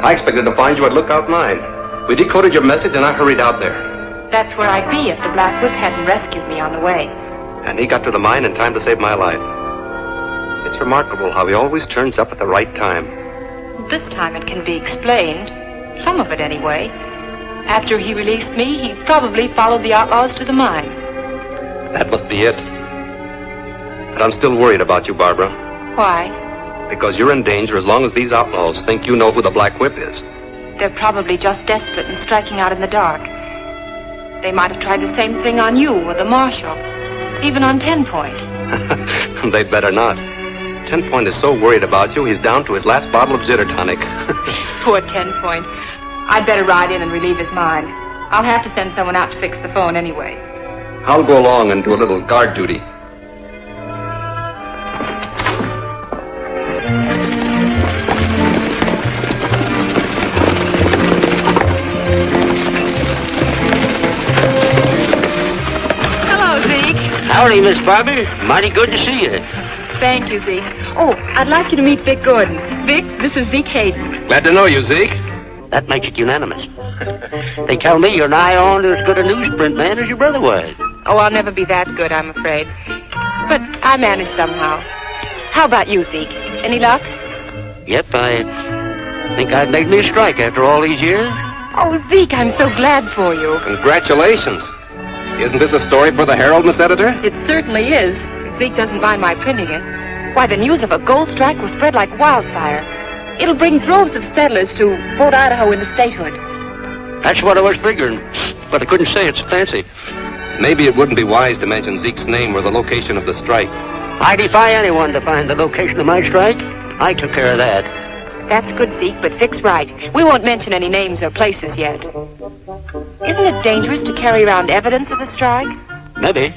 I expected to find you at Lookout 9. We decoded your message and I hurried out there. That's where I'd be if the Black Whip hadn't rescued me on the way. And he got to the mine in time to save my life. It's remarkable how he always turns up at the right time. This time it can be explained. Some of it, anyway. After he released me, he probably followed the outlaws to the mine. That must be it. But I'm still worried about you, Barbara. Why? Because you're in danger as long as these outlaws think you know who the Black Whip is. They're probably just desperate and striking out in the dark. They might have tried the same thing on you or the marshal. Even on 10 Point. They'd better not. 10 Point is so worried about you, he's down to his last bottle of zitter tonic. Poor 10 Point. I'd better ride in and relieve his mind. I'll have to send someone out to fix the phone anyway. I'll go along and do a little guard duty. Howdy, Miss Barbie. Mighty good to see you. Thank you, Zeke. Oh, I'd like you to meet Vic Gordon. Vic, this is Zeke Hayden. Glad to know you, Zeke. That makes it unanimous. They tell me you're nigh on to as good a newsprint man as your brother was. Oh, I'll never be that good, I'm afraid. But I manage somehow. How about you, Zeke? Any luck? Yep, I think I've made me a strike after all these years. Oh, Zeke, I'm so glad for you. Congratulations. Isn't this a story for the Herald, Miss Editor? It certainly is. If Zeke doesn't mind my printing it. Why, the news of a gold strike will spread like wildfire. It'll bring droves of settlers to vote Idaho into statehood. That's what I was figuring, but I couldn't say it's fancy. Maybe it wouldn't be wise to mention Zeke's name or the location of the strike. I defy anyone to find the location of my strike. I took care of that. That's good, Zeke, but fix right. We won't mention any names or places yet. Isn't it dangerous to carry around evidence of the strike? Maybe,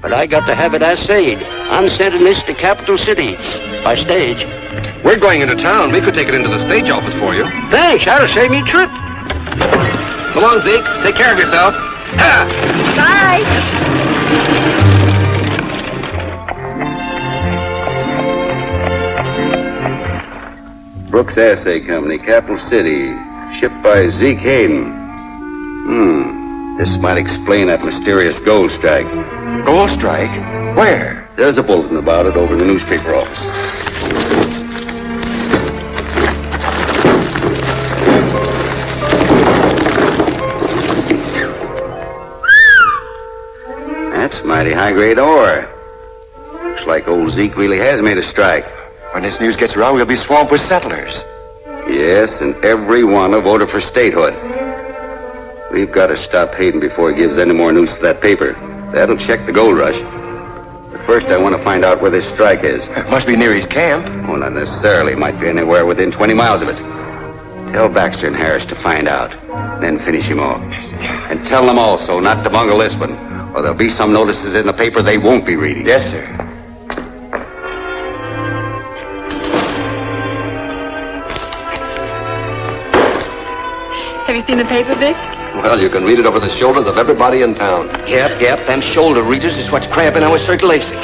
but I got to have it assayed. I'm sending this to Capital City by stage. We're going into town. We could take it into the stage office for you. Thanks, that'll save me a trip. So long, Zeke. Take care of yourself. Bye. Brooks Assay Company, Capital City. Shipped by Zeke Hayden. This might explain that mysterious gold strike. Gold strike? Where? There's a bulletin about it over in the newspaper office. That's mighty high-grade ore. Looks like old Zeke really has made a strike. When this news gets around, we'll be swamped with settlers. Yes, and every one will vote for statehood. We've got to stop Hayden before he gives any more news to that paper. That'll check the gold rush. But first, I want to find out where this strike is. It must be near his camp. Oh, not necessarily. Might be anywhere within 20 miles of it. Tell Baxter and Harris to find out. Then finish him off. And tell them also not to bungle this one, or there'll be some notices in the paper they won't be reading. Yes, sir. Have you seen the paper, Vic? Well, you can read it over the shoulders of everybody in town. Yep, them shoulder readers is what's cramping our circulation.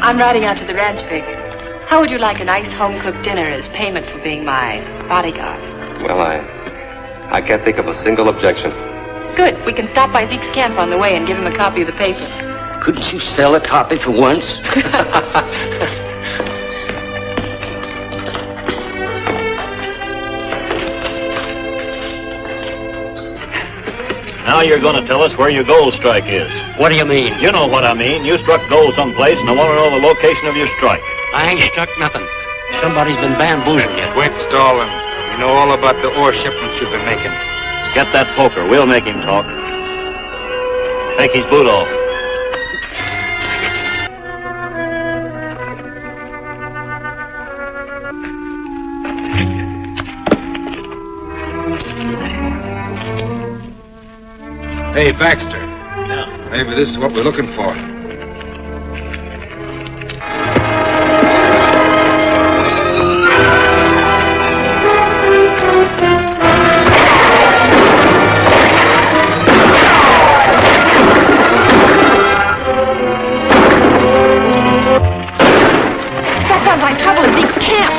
I'm riding out to the ranch, Vic. How would you like a nice home-cooked dinner as payment for being my bodyguard? Well, I can't think of a single objection. Good. We can stop by Zeke's camp on the way and give him a copy of the paper. Couldn't you sell a copy for once? Now you're going to tell us where your gold strike is. What do you mean? You know what I mean. You struck gold someplace, and I want to know the location of your strike. I ain't struck nothing. Somebody's been bamboozling you. Quit stalling. We know all about the ore shipments you've been making. Get that poker. We'll make him talk. Take his boot off. Hey, Baxter. Yeah. Maybe this is what we're looking for. That sounds like trouble at Zeke's camp.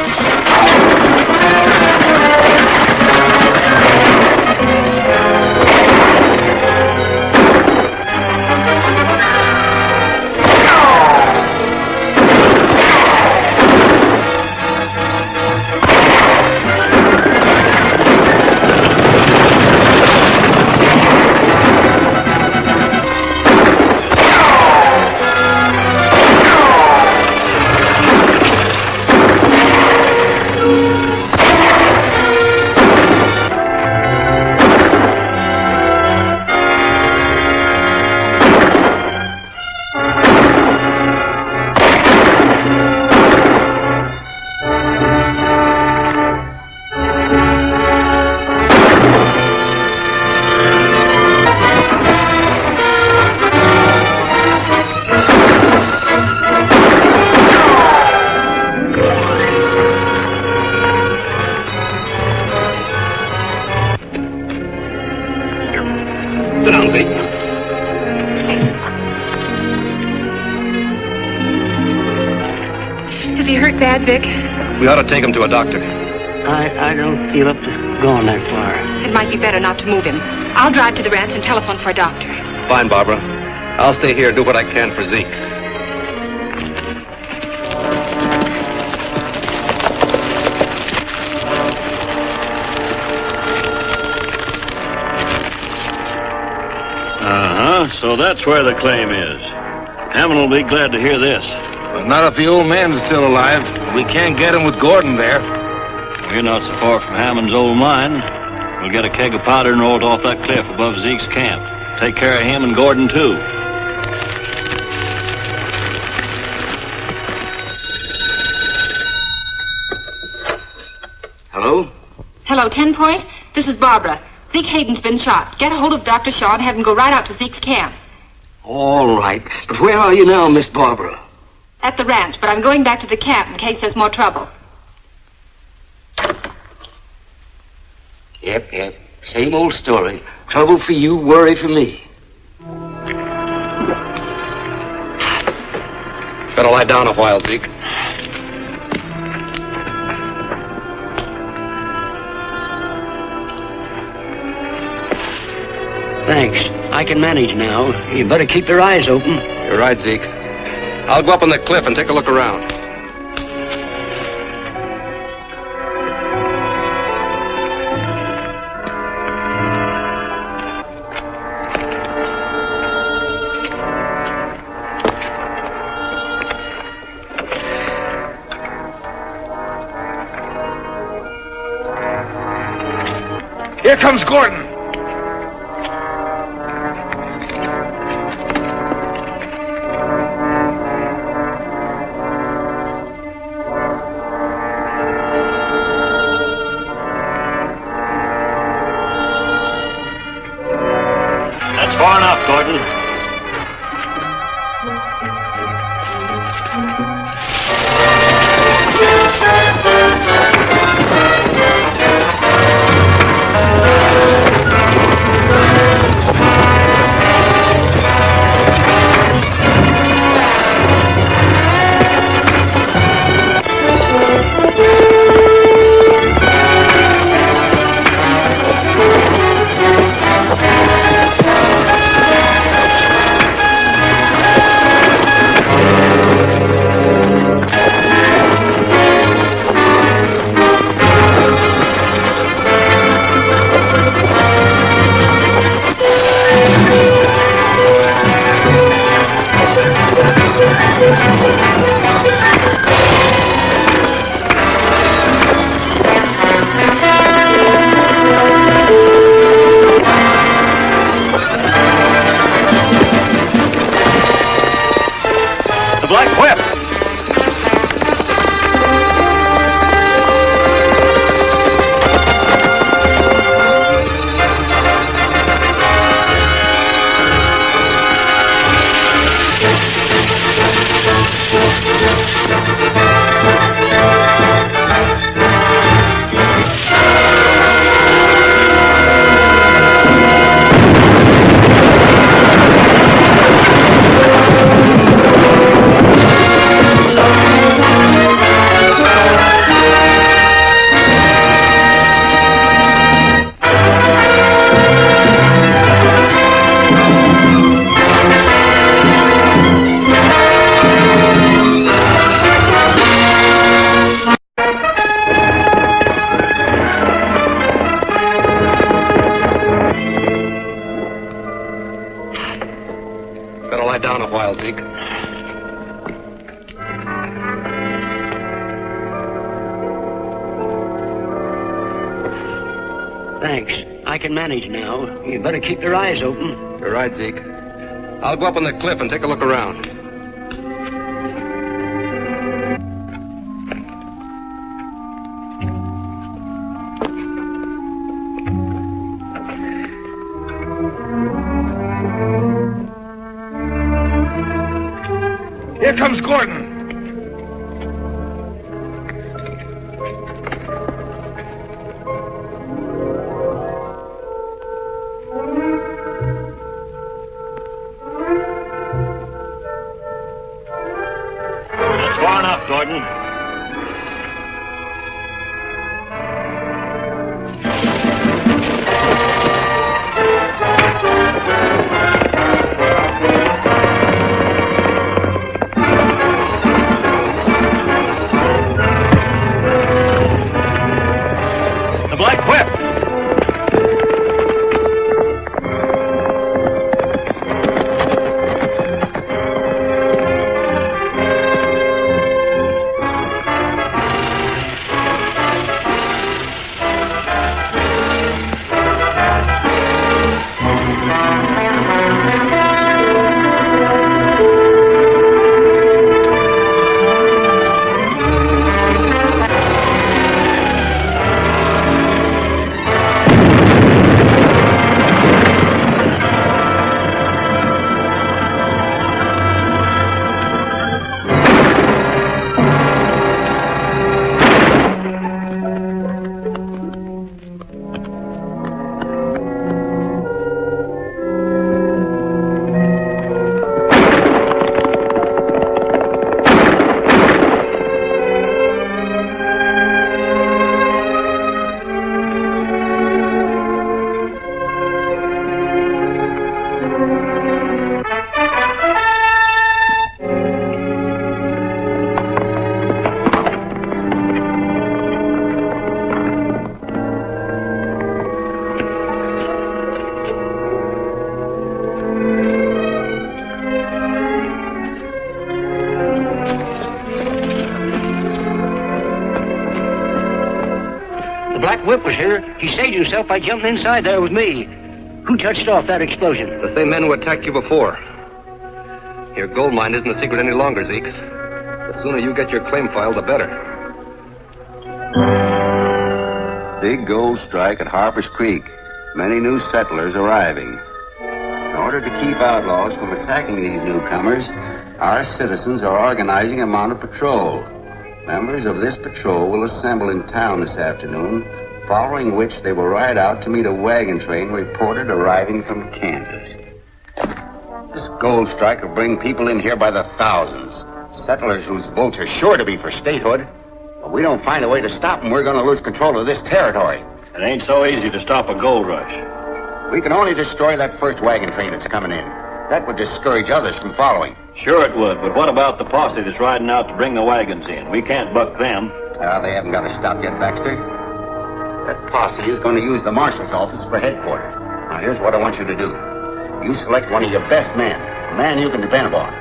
Sit down, Zeke. Is he hurt bad, Vic? We ought to take him to a doctor. I don't feel up to going that far. It might be better not to move him. I'll drive to the ranch and telephone for a doctor. Fine, Barbara. I'll stay here and do what I can for Zeke. Uh-huh. So that's where the claim is. Hammond will be glad to hear this. But not if the old man's still alive. We can't get him with Gordon there. We're not so far from Hammond's old mine. We'll get a keg of powder and roll it off that cliff above Zeke's camp. Take care of him and Gordon, too. Hello? Hello, 10 Point. This is Barbara. Zeke Hayden's been shot. Get a hold of Dr. Shaw and have him go right out to Zeke's camp. All right. But where are you now, Miss Barbara? At the ranch, but I'm going back to the camp in case there's more trouble. Yep. Same old story. Trouble for you, worry for me. Better lie down a while, Zeke. Thanks. I can manage now. You better keep your eyes open. You're right, Zeke. I'll go up on the cliff and take a look around. Here comes Gordon. That's far enough, Gordon. Down a while, Zeke. Thanks. I can manage now. You better keep your eyes open. You're right, Zeke. I'll go up on the cliff and take a look around. Here comes Gordon. That's far enough, Gordon. Whip was here. He saved himself by jumping inside there with me. Who touched off that explosion? The same men who attacked you before. Your gold mine isn't a secret any longer, Zeke. The sooner you get your claim filed, the better. Big gold strike at Harper's Creek. Many new settlers arriving. In order to keep outlaws from attacking these newcomers, our citizens are organizing a mounted patrol. Members of this patrol will assemble in town this afternoon, following which they will ride out to meet a wagon train reported arriving from Kansas. This gold strike will bring people in here by the thousands. Settlers whose votes are sure to be for statehood. If we don't find a way to stop them, we're going to lose control of this territory. It ain't so easy to stop a gold rush. We can only destroy that first wagon train that's coming in. That would discourage others from following. Sure it would, but what about the posse that's riding out to bring the wagons in? We can't buck them. They haven't got to stop yet, Baxter. That posse is going to use the marshal's office for headquarters. Now, here's what I want you to do. You select one of your best men, a man you can depend upon.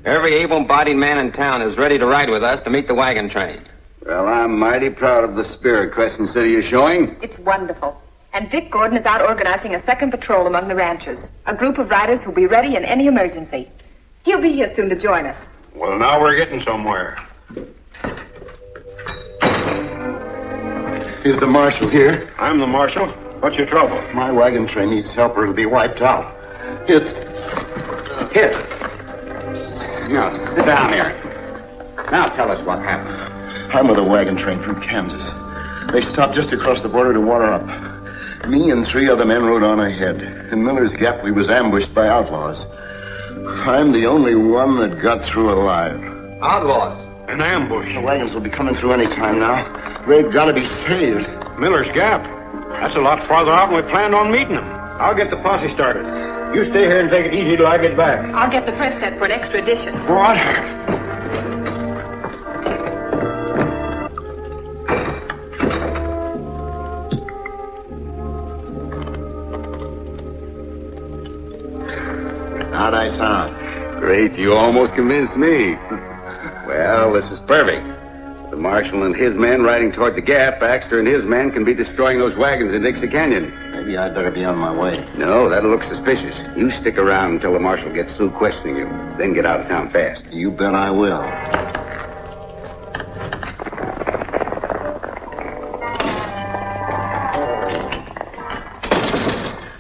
Every able-bodied man in town is ready to ride with us to meet the wagon train. Well, I'm mighty proud of the spirit Crescent City is showing. It's wonderful. And Vic Gordon is out organizing a second patrol among the ranchers. A group of riders who'll be ready in any emergency. He'll be here soon to join us. Well, now we're getting somewhere. Is the marshal here? I'm the marshal. What's your trouble? My wagon train needs help or it'll be wiped out. It's... Here. Now, sit down here. Now tell us what happened. I'm with a wagon train from Kansas. They stopped just across the border to water up. Me and 3 other men rode on ahead. In Miller's Gap, we was ambushed by outlaws. I'm the only one that got through alive. Outlaws? An ambush. The wagons will be coming through any time now. They've got to be saved. Miller's Gap? That's a lot farther out than we planned on meeting them. I'll get the posse started. You stay here and take it easy till I get back. I'll get the press set for an extra edition. What? How'd I sound? Great, you almost convinced me. Well, this is perfect. The marshal and his men riding toward the Gap, Baxter and his men can be destroying those wagons in Dixie Canyon. Maybe I'd better be on my way. No, that'll look suspicious. You stick around until the marshal gets through questioning you. Then get out of town fast. You bet I will.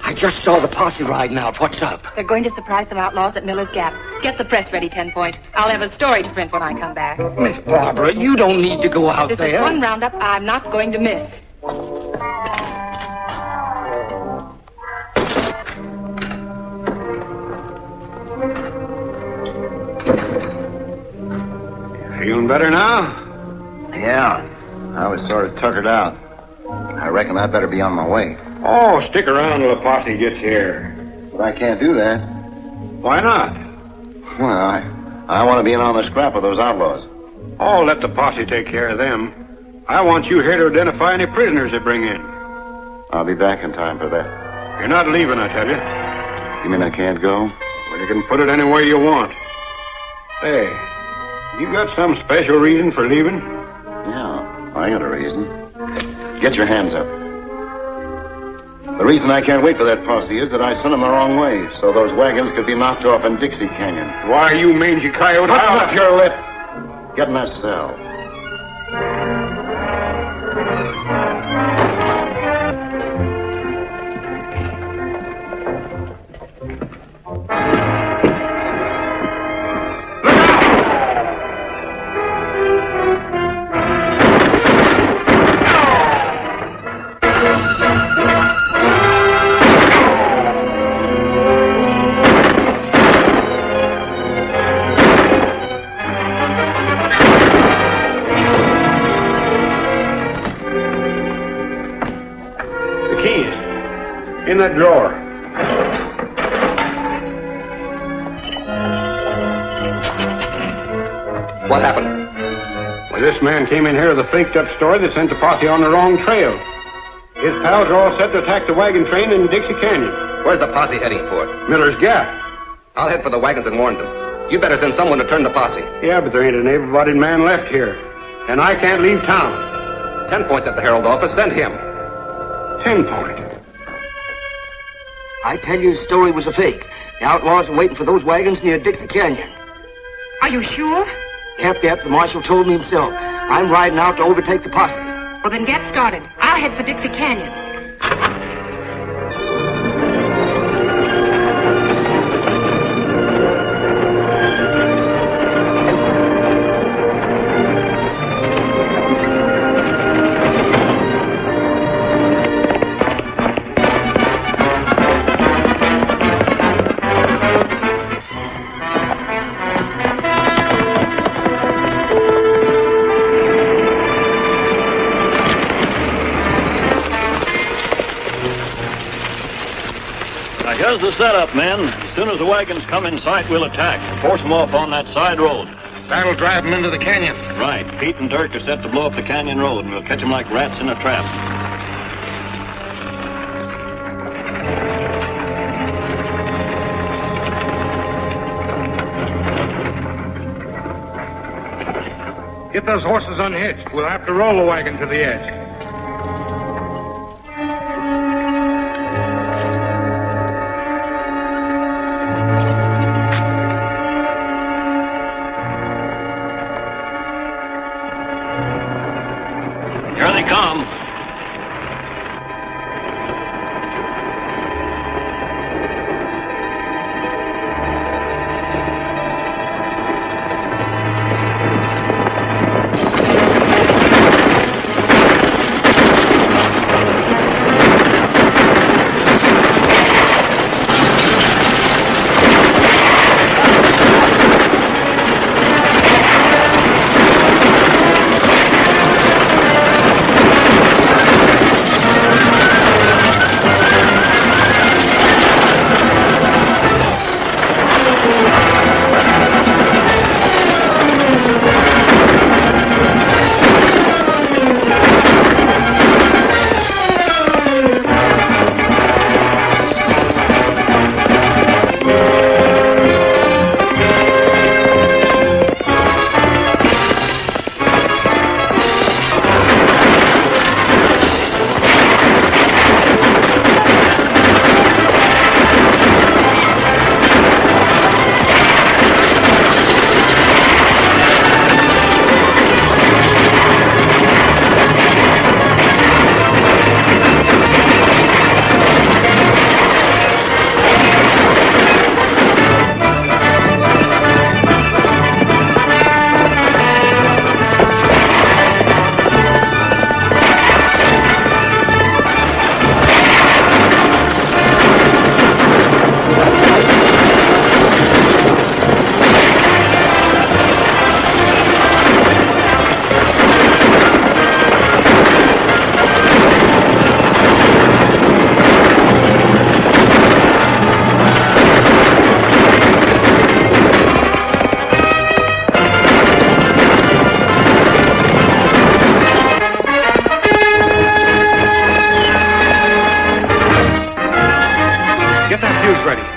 I just saw the posse riding out. What's up? They're going to surprise some outlaws at Miller's Gap. Get the press ready, 10 Point. I'll have a story to print when I come back. Miss Barbara, you don't need to go out This there. is one roundup I'm not going to miss. Feeling better now? Yeah. I was sort of tuckered out. I reckon I'd better be on my way. Oh, stick around till the posse gets here. But I can't do that. Why not? Well, I want to be in on the scrap with those outlaws. Oh, let the posse take care of them. I want you here to identify any prisoners they bring in. I'll be back in time for that. You're not leaving, I tell you. You mean I can't go? Well, you can put it any way you want. Hey, you got some special reason for leaving? Yeah, I got a reason. Get your hands up. The reason I can't wait for that posse is that I sent them the wrong way, so those wagons could be knocked off in Dixie Canyon. Why, you mangy coyote? Button up your lip. Get in that cell. In that drawer. What happened? Well, this man came in here with a faked-up story that sent the posse on the wrong trail. His pals are all set to attack the wagon train in Dixie Canyon. Where's the posse heading for? Miller's Gap. I'll head for the wagons and warn them. You better send someone to turn the posse. Yeah, but there ain't an able-bodied man left here. And I can't leave town. 10 points at the Herald office. Send him. 10 points. I tell you, his story was a fake. The outlaws are waiting for those wagons near Dixie Canyon. Are you sure? Yep, the marshal told me himself. I'm riding out to overtake the posse. Well, then get started. I'll head for Dixie Canyon. Here's the setup, men. As soon as the wagons come in sight, we'll attack and force them off on that side road. That'll drive them into the canyon. Right. Pete and Dirk are set to blow up the canyon road, and we'll catch them like rats in a trap. Get those horses unhitched. We'll have to roll the wagon to the edge. Here they come.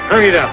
Hurry it up.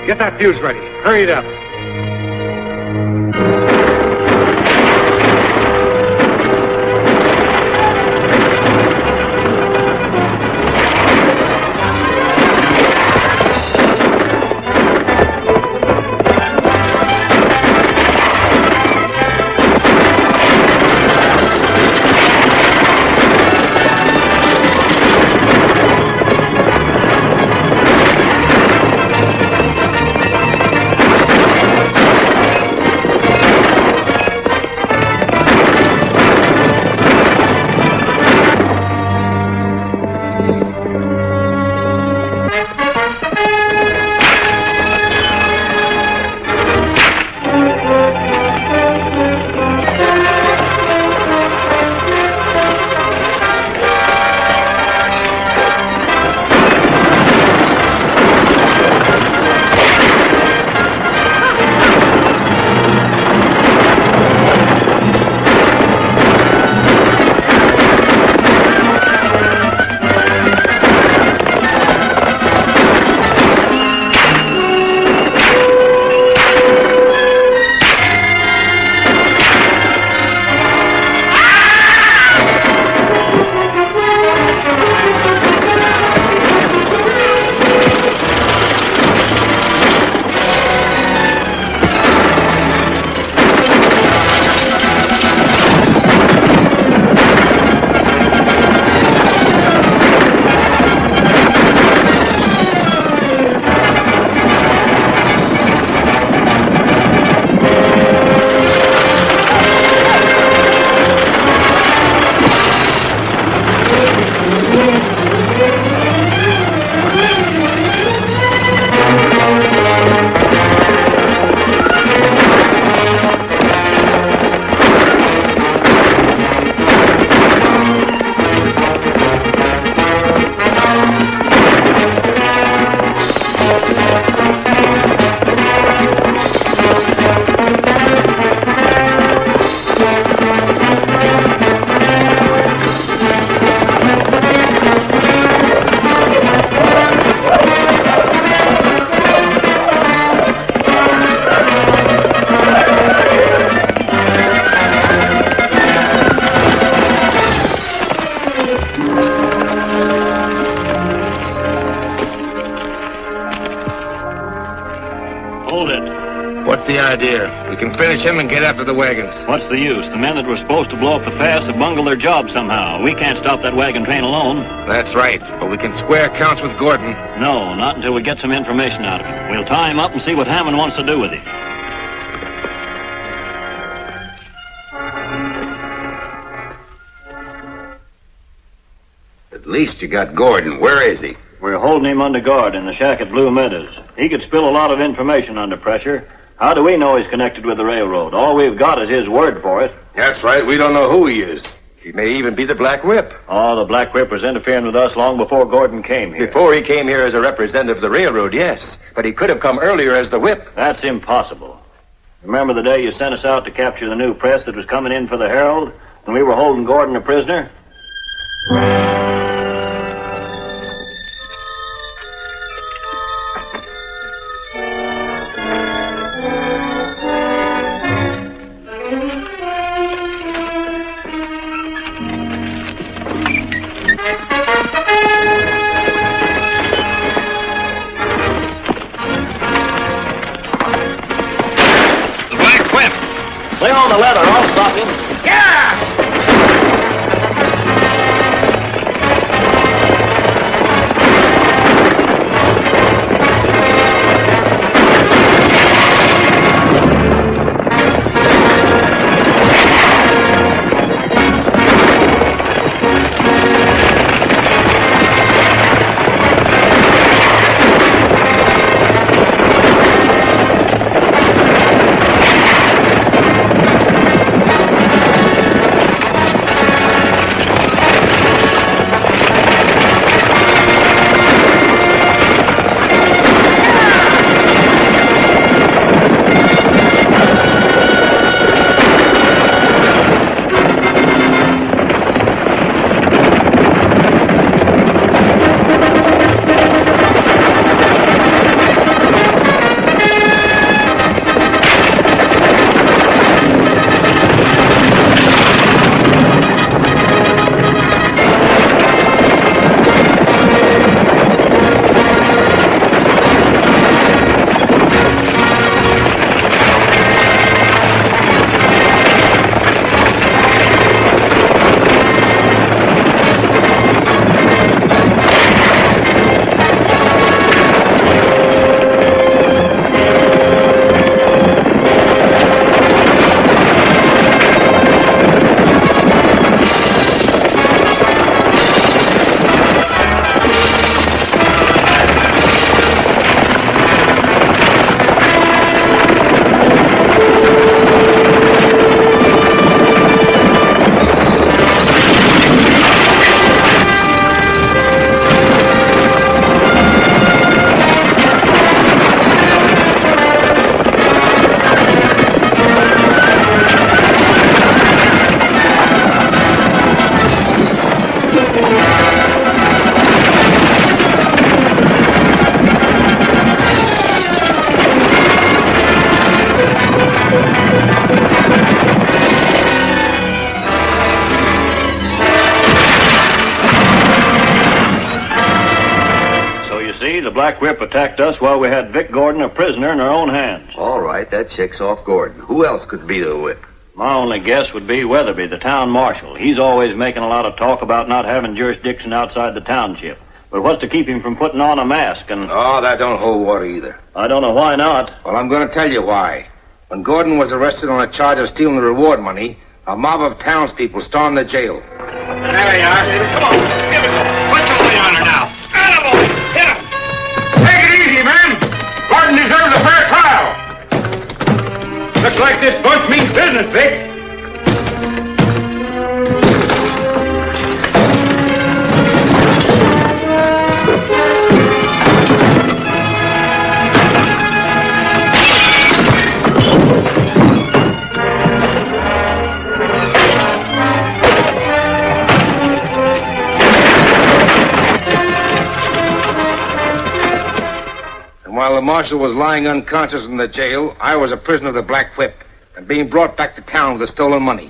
Get that fuse ready. Hurry it up. What's the idea? We can finish him and get after the wagons. What's the use? The men that were supposed to blow up the pass have bungled their job somehow. We can't stop that wagon train alone. That's right, but we can square accounts with Gordon. No, not until we get some information out of him. We'll tie him up and see what Hammond wants to do with him. At least you got Gordon. Where is he? We're holding him under guard in the shack at Blue Meadows. He could spill a lot of information under pressure. How do we know he's connected with the railroad? All we've got is his word for it. That's right. We don't know who he is. He may even be the Black Whip. Oh, the Black Whip was interfering with us long before Gordon came here. Before he came here as a representative of the railroad, yes. But he could have come earlier as the Whip. That's impossible. Remember the day you sent us out to capture the new press that was coming in for the Herald? And we were holding Gordon a prisoner? Lay on the leather, I'll stop him. Yeah! Black Whip attacked us while we had Vic Gordon a prisoner in our own hands. All right, that checks off Gordon. Who else could be the whip? My only guess would be Weatherby, the town marshal. He's always making a lot of talk about not having jurisdiction outside the township. But what's to keep him from putting on a mask and... Oh, that don't hold water either. I don't know why not. Well, I'm going to tell you why. When Gordon was arrested on a charge of stealing the reward money, a mob of townspeople stormed the jail. There you are. Come on, give it to him. Put your weight on her now. Animal! Hit him! Take it easy, man. Gordon deserves a fair trial. Looks like this bunch means business, Vic. While the marshal was lying unconscious in the jail, I was a prisoner of the Black Whip and being brought back to town with the stolen money.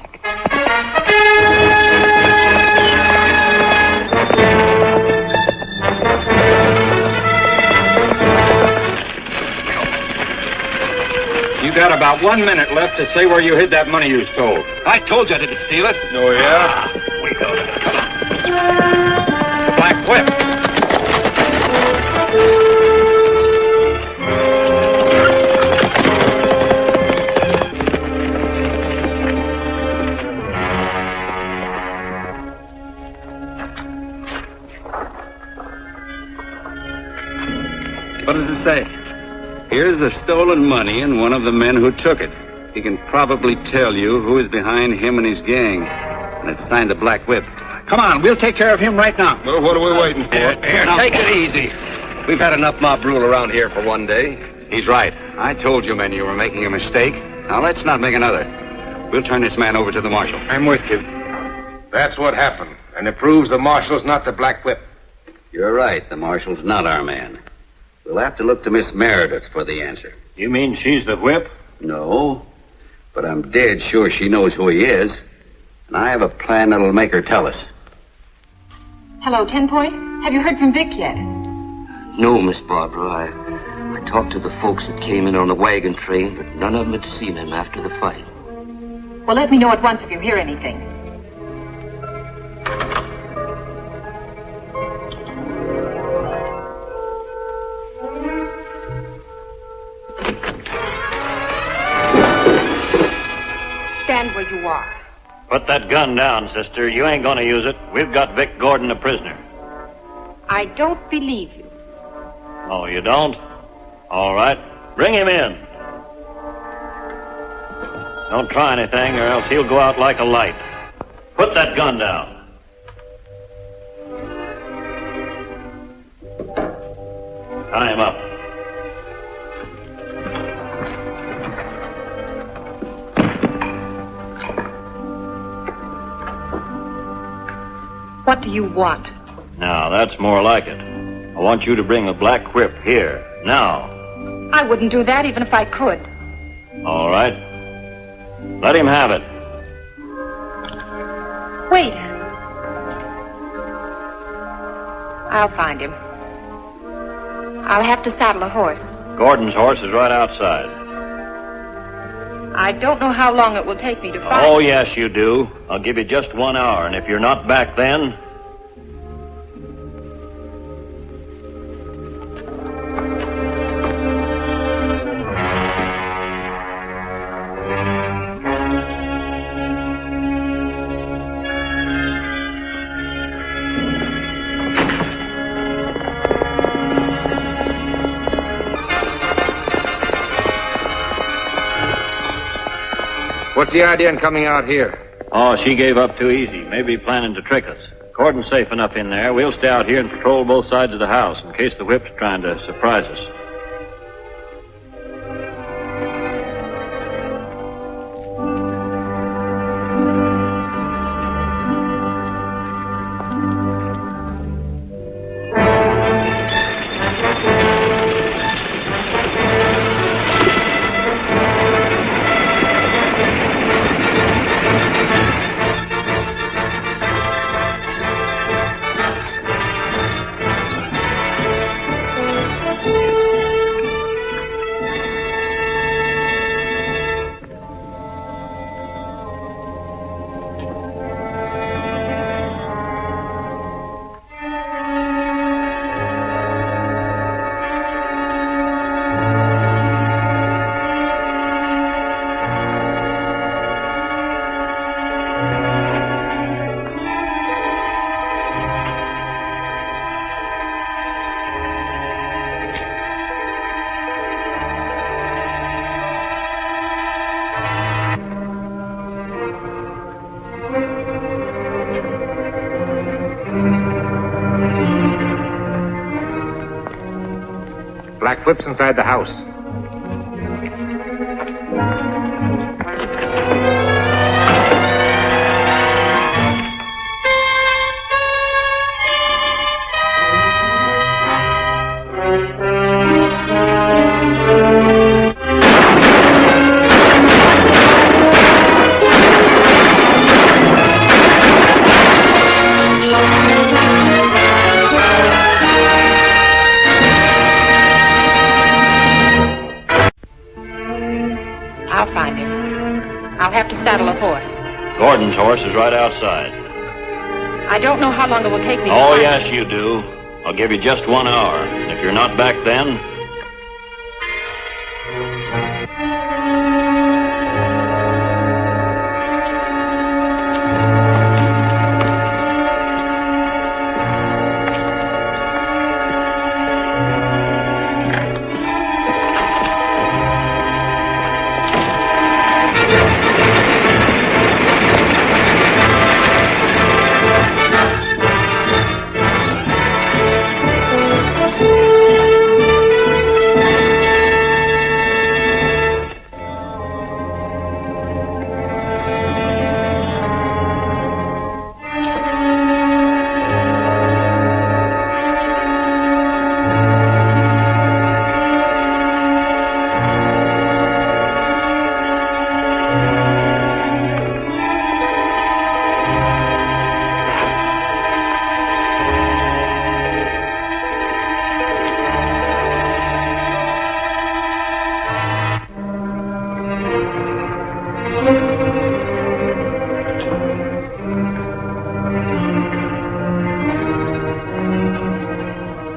You got about 1 minute left to say where you hid that money you stole. I told you I didn't steal it. Oh, yeah? We know that. Come on. The Black Whip. What does it say? Here's the stolen money and one of the men who took it. He can probably tell you who is behind him and his gang. And it's signed the Black Whip. Come on, we'll take care of him right now. Well, what are we waiting for? Here, take it easy. We've had enough mob rule around here for one day. He's right. I told you men you were making a mistake. Now let's not make another. We'll turn this man over to the marshal. I'm with you. That's what happened, and it proves the marshal's not the Black Whip. You're right. The marshal's not our man. We'll have to look to Miss Meredith for the answer. You mean she's the whip? No, but I'm dead sure she knows who he is. And I have a plan that'll make her tell us. Hello, 10 Point. Have you heard from Vic yet? No, Miss Barbara. I talked to the folks that came in on the wagon train, but none of them had seen him after the fight. Well, let me know at once if you hear anything. Stand where you are. Put that gun down, sister. You ain't gonna use it. We've got Vic Gordon a prisoner. I don't believe you. Oh, you don't? All right. Bring him in. Don't try anything or else he'll go out like a light. Put that gun down. Tie him up. What do you want? Now, that's more like it. I want you to bring the Black Whip here, now. I wouldn't do that even if I could. All right. Let him have it. Wait. I'll find him. I'll have to saddle a horse. Gordon's horse is right outside. I don't know how long it will take me to find Oh, him. yes, you do. I'll give you just 1 hour, and if you're not back then... What's the idea in coming out here? Oh, she gave up too easy. Maybe planning to trick us. Gordon's safe enough in there. We'll stay out here and patrol both sides of the house in case the whip's trying to surprise us. Black whips inside the house. I'll find him. I'll have to saddle a horse. Gordon's horse is right outside. I don't know how long it will take me to Oh, find yes, you do. I'll give you just 1 hour. And if you're not back then,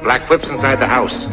Black whips inside the house.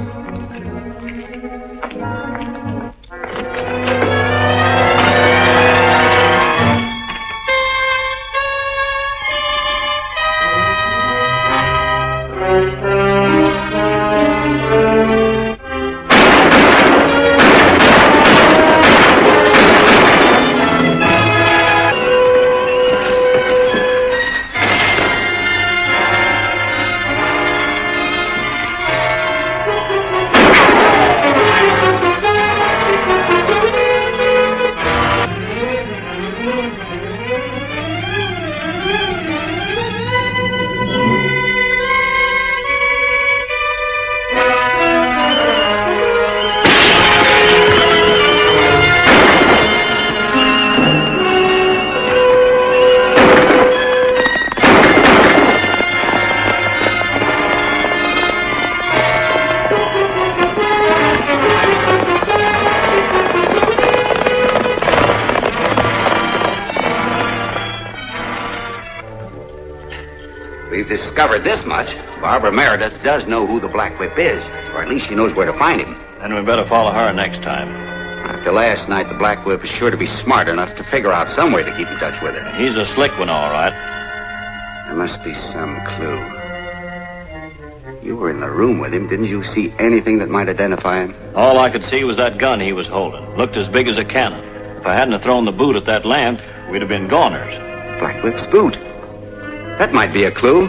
We've discovered this much. Barbara Meredith does know who the Black Whip is, or at least she knows where to find him. then we better follow her next time. After last night, the Black Whip is sure to be smart enough to figure out some way to keep in touch with her. He's a slick one, all right. There must be some clue. You were in the room with him. Didn't you see anything that might identify him? All I could see was that gun he was holding. Looked as big as a cannon. If I hadn't have thrown the boot at that lamp, we'd have been goners. Black Whip's boot. That might be a clue.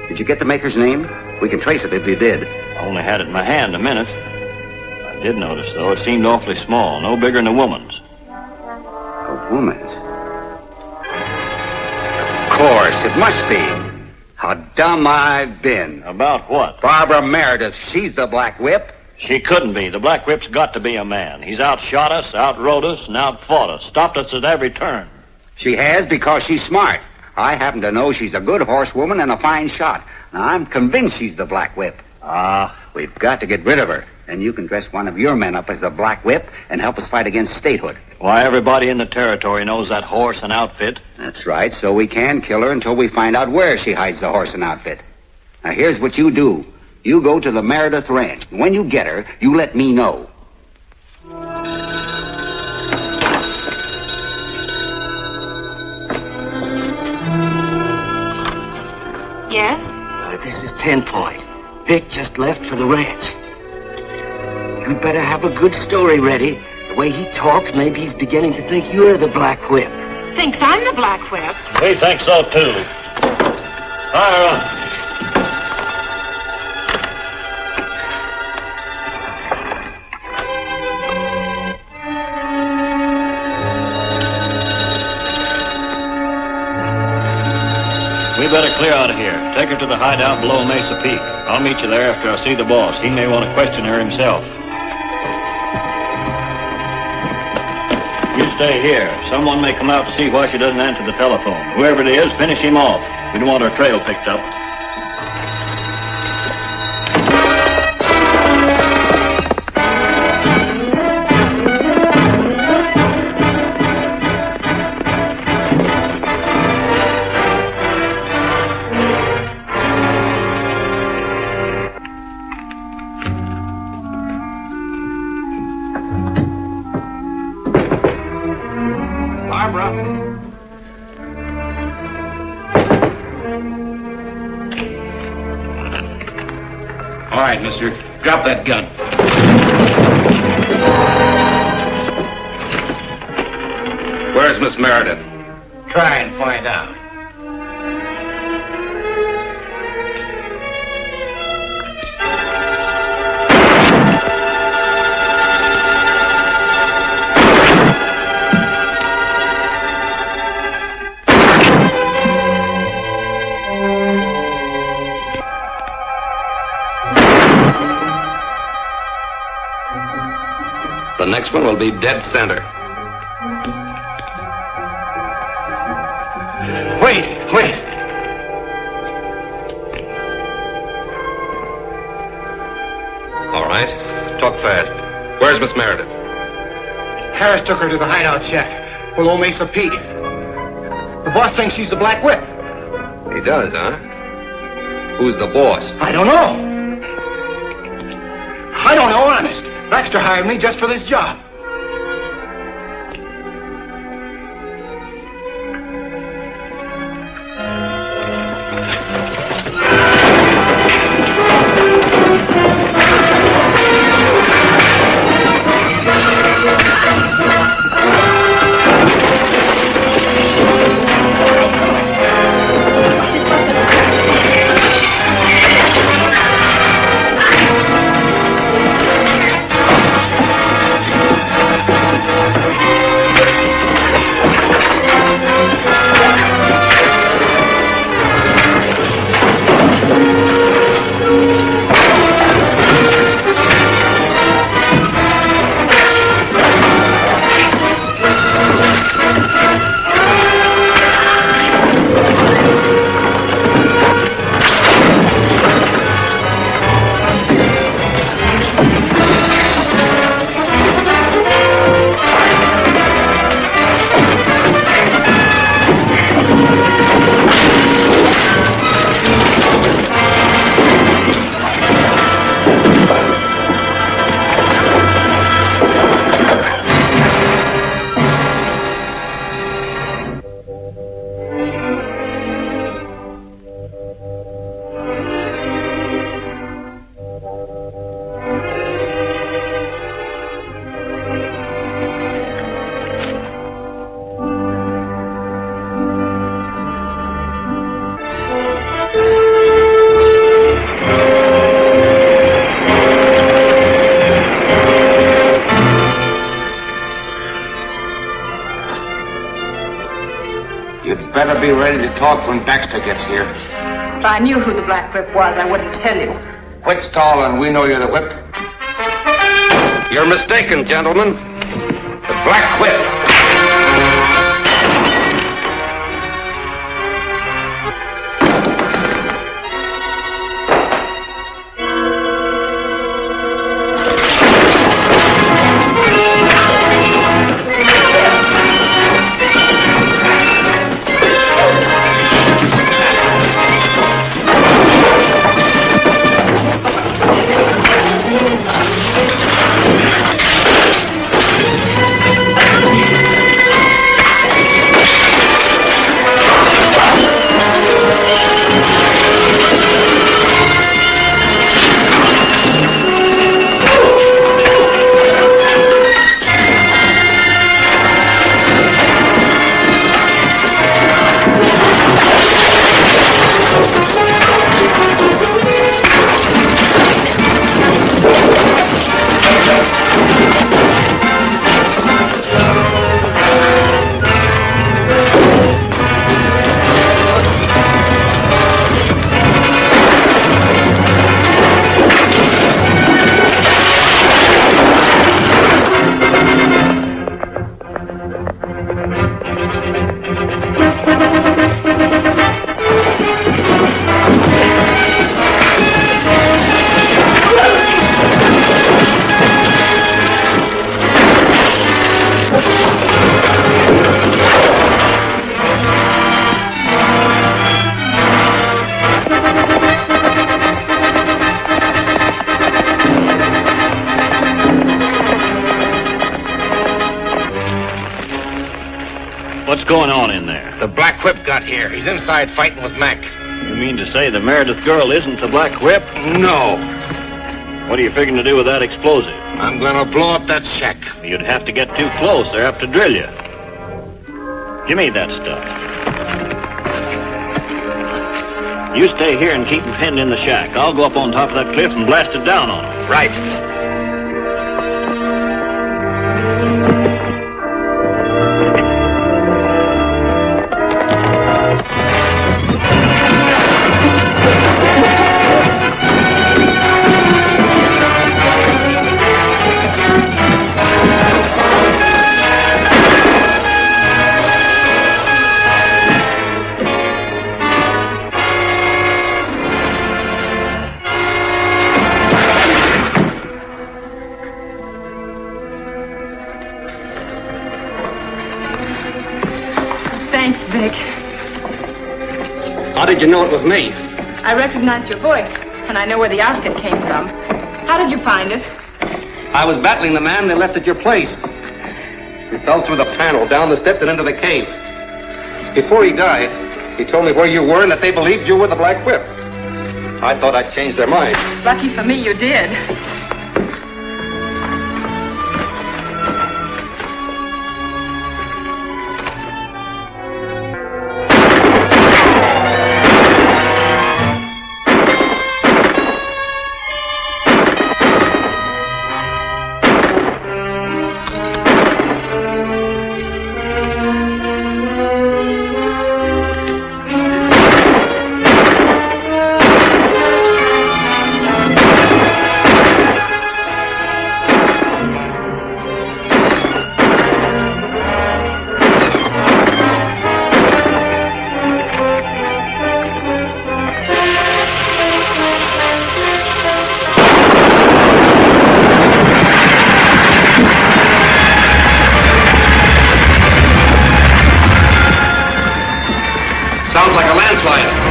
Did you get the maker's name? We can trace it if you did. I only had it in my hand a minute. I did notice, though, it seemed awfully small, no bigger than a woman's. A woman's? Of course, it must be. How dumb I've been. About what? Barbara Meredith. She's the Black Whip. She couldn't be. The Black Whip's got to be a man. He's outshot us, outrode us, and outfought us. Stopped us at every turn. She has because she's smart. I happen to know she's a good horsewoman and a fine shot. Now, I'm convinced she's the Black Whip. We've got to get rid of her. And you can dress one of your men up as the Black Whip and help us fight against statehood. Why, everybody in the territory knows that horse and outfit. That's right, so we can't kill her until we find out where she hides the horse and outfit. Now, here's what you do. You go to the Meredith Ranch. And when you get her, you let me know. Yes? This is 10 Point. Vic just left for the ranch. You'd better have a good story ready. The way he talks, maybe he's beginning to think you're the Black Whip. Thinks I'm the Black Whip. We think so, too. Fire up. better clear out of here. Take her to the hideout below Mesa Peak. I'll meet you there after I see the boss. He may want to question her himself. You stay here. Someone may come out to see why she doesn't answer the telephone. Whoever it is, finish him off. We don't want our trail picked up. All right, mister. Drop that gun. Where's Miss Meredith? Try and find out. The next one will be dead center. Wait. All right. Talk fast. Where's Miss Meredith? Harris took her to the hideout shack below Mesa Peak. The boss thinks she's the Black Whip. He does, huh? Who's the boss? I don't know. Honest. Baxter hired me just for this job. Better be ready to talk when Baxter gets here. If I knew who the Black Whip was, I wouldn't tell you. Quit stalling. We know you're the whip. You're mistaken, gentlemen. The Black Whip. What's going on in there? The Black Whip got here. He's inside fighting with Mac. You mean to say the Meredith girl isn't the Black Whip? No. What are you figuring to do with that explosive? I'm gonna blow up that shack. You'd have to get too close. They're apt to drill you. Give me that stuff. You stay here and keep him pinned in the shack. I'll go up on top of that cliff and blast it down on him. Right. Thanks, Vic. How did you know it was me? I recognized your voice, and I know where the outfit came from. How did you find it? I was battling the man they left at your place. He fell through the panel, down the steps, and into the cave. Before he died, he told me where you were and that they believed you were the Black Whip. I thought I'd changed their minds. Lucky for me, you did. Sounds like a landslide.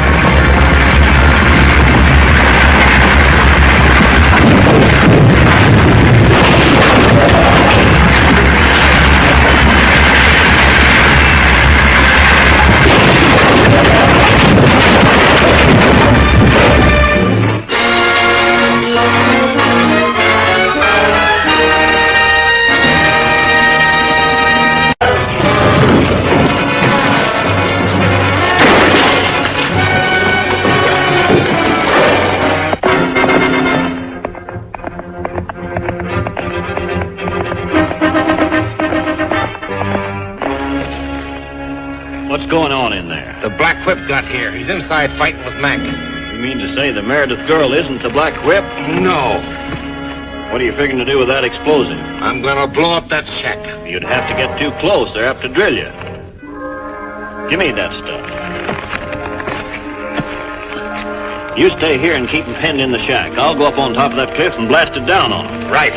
What's going on in there? The Black Whip got here. He's inside fighting with Mac. You mean to say the Meredith girl isn't the Black Whip? No. What are you figuring to do with that explosive? I'm gonna blow up that shack. You'd have to get too close. They're apt to drill you. Give me that stuff. You stay here and keep him pinned in the shack. I'll go up on top of that cliff and blast it down on him. Right.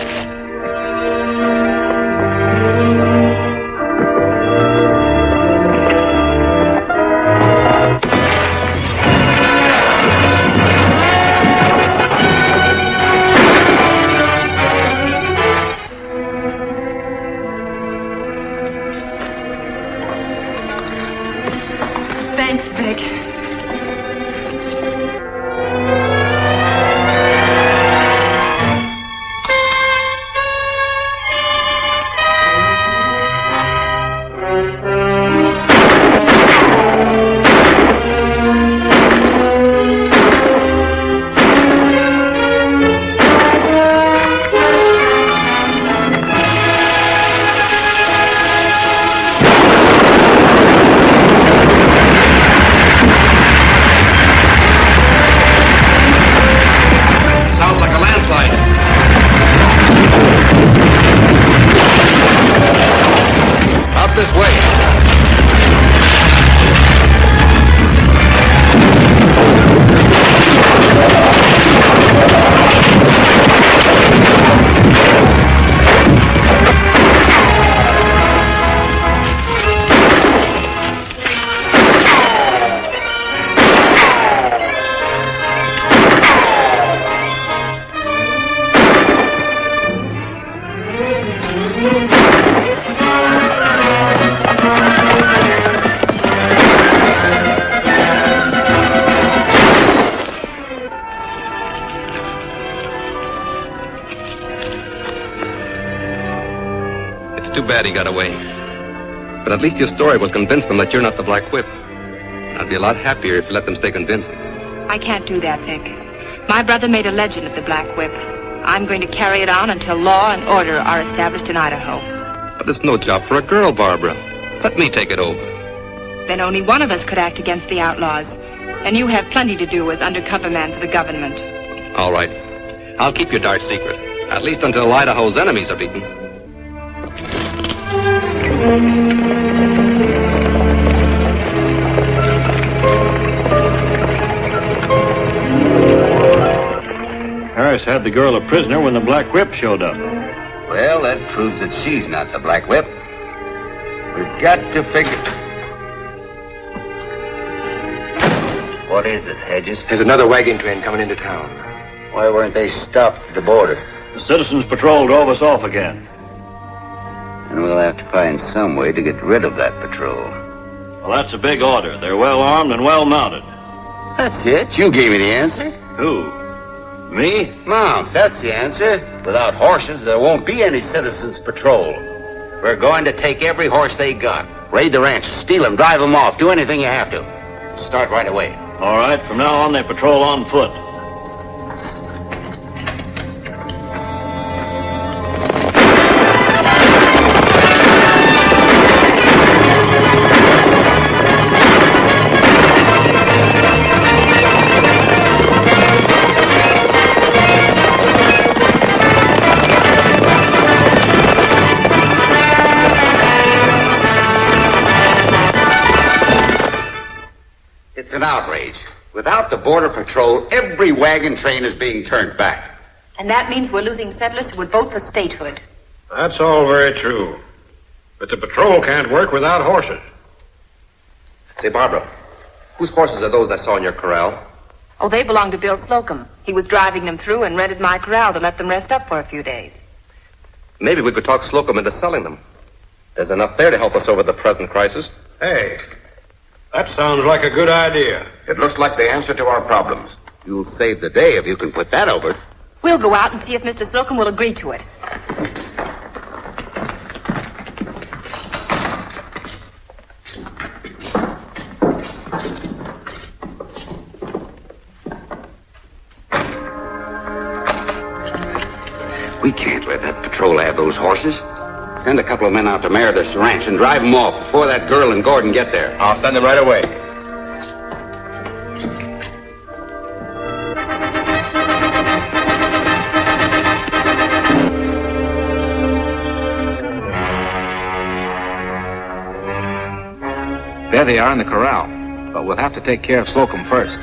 Thanks, Vic. This way. Too bad he got away. But at least your story will convince them that you're not the Black Whip. I'd be a lot happier if you let them stay convincing. I can't do that, Vic. My brother made a legend of the Black Whip. I'm going to carry it on until law and order are established in Idaho. But it's no job for a girl, Barbara. Let me take it over. Then only one of us could act against the outlaws. And you have plenty to do as undercover man for the government. All right. I'll keep your dark secret. At least until Idaho's enemies are beaten. Harris had the girl a prisoner when the Black Whip showed up. Well, that proves that she's not the Black Whip. We've got to figure... What is it, Hedges? There's another wagon train coming into town. Why weren't they stopped at the border? The Citizens Patrol drove us off again. And we'll have to find some way to get rid of that patrol. Well, that's a big order. They're well armed and well mounted. That's it. You gave me the answer. Who? Me? Mounts, that's the answer. Without horses, there won't be any Citizens Patrol. We're going to take every horse they got. Raid the ranch, steal them, drive them off, do anything you have to. Start right away. All right, from now on, they patrol on foot. It's an outrage. Without the Border Patrol, every wagon train is being turned back. And that means we're losing settlers who would vote for statehood. That's all very true. But the patrol can't work without horses. Say, Barbara, whose horses are those I saw in your corral? Oh, they belong to Bill Slocum. He was driving them through and rented my corral to let them rest up for a few days. Maybe we could talk Slocum into selling them. There's enough there to help us over the present crisis. Hey, that sounds like a good idea. It looks like the answer to our problems. You'll save the day if you can put that over. We'll go out and see if Mr. Slocum will agree to it. We can't let that patrol have those horses. Send a couple of men out to Meredith's ranch and drive them off before that girl and Gordon get there. I'll send them right away. There they are in the corral. But we'll have to take care of Slocum first.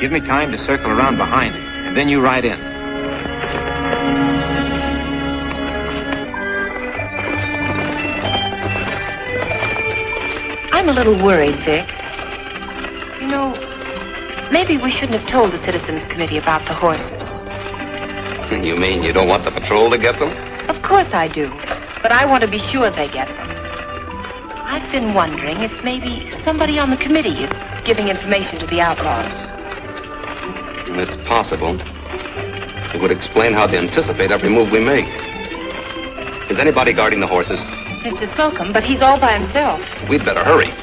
Give me time to circle around behind him, and then you ride in. I'm a little worried, Vic. You know, maybe we shouldn't have told the Citizens Committee about the horses. You mean you don't want the patrol to get them? Of course I do. But I want to be sure they get them. I've been wondering if maybe somebody on the committee is giving information to the outlaws. It's possible. It would explain how they anticipate every move we make. Is anybody guarding the horses? Mr. Slocum, but he's all by himself. We'd better hurry.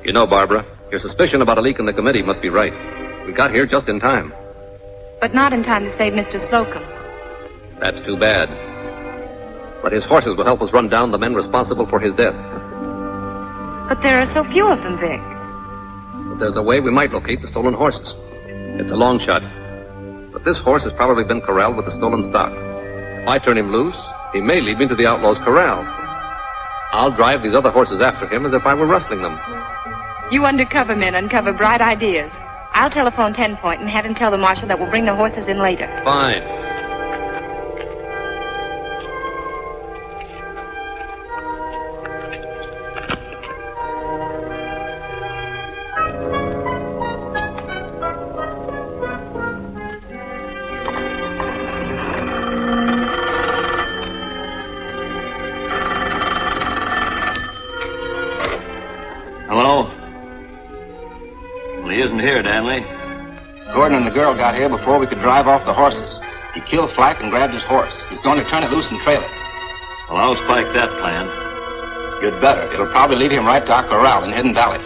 You know, Barbara, your suspicion about a leak in the committee must be right. We got here just in time. But not in time to save Mr. Slocum. That's too bad. But his horses will help us run down the men responsible for his death. But there are so few of them, Vic. But there's a way we might locate the stolen horses. It's a long shot. But this horse has probably been corralled with the stolen stock. If I turn him loose, he may lead me to the outlaw's corral. I'll drive these other horses after him as if I were rustling them. You undercover men uncover bright ideas. I'll telephone 10 Point and have him tell the marshal that we'll bring the horses in later. Fine. Hello? Well, he isn't here, Danley. Gordon and the girl got here before we could drive off the horses. He killed Flack and grabbed his horse. He's going to turn it loose and trail it. Well, I'll spike that plan. You'd better. It'll probably lead him right to our corral in Hidden Valley.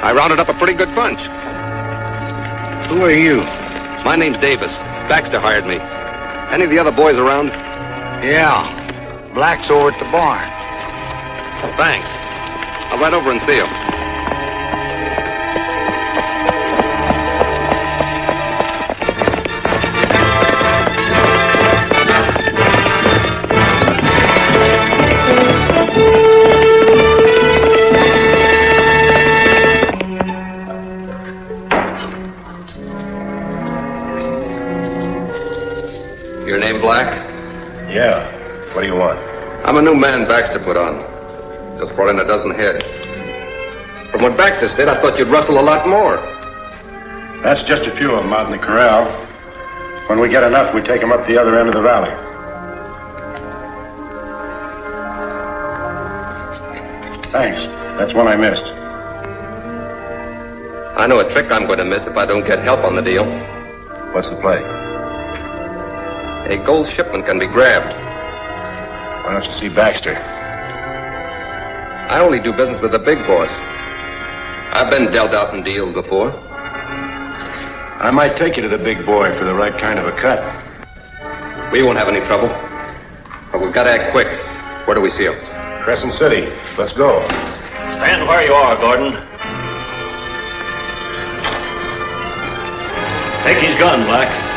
I rounded up a pretty good bunch. Who are you? My name's Davis. Baxter hired me. Any of the other boys around? Yeah. Black's over at the barn. Thanks. I'll ride over and see him. Your name Black? Yeah. What do you want? I'm a new man Baxter put on. Just brought in a dozen head. From what Baxter said, I thought you'd rustle a lot more. That's just a few of them out in the corral. When we get enough, we take them up the other end of the valley. Thanks. That's one I missed. I know a trick I'm going to miss if I don't get help on the deal. What's the play? A gold shipment can be grabbed. Why don't you see Baxter? I only do business with the big boss. I've been dealt out in deals before. I might take you to the big boy for the right kind of a cut. We won't have any trouble. But we've got to act quick. Where do we see him? Crescent City. Let's go. Stand where you are, Gordon. Take his gun, Black.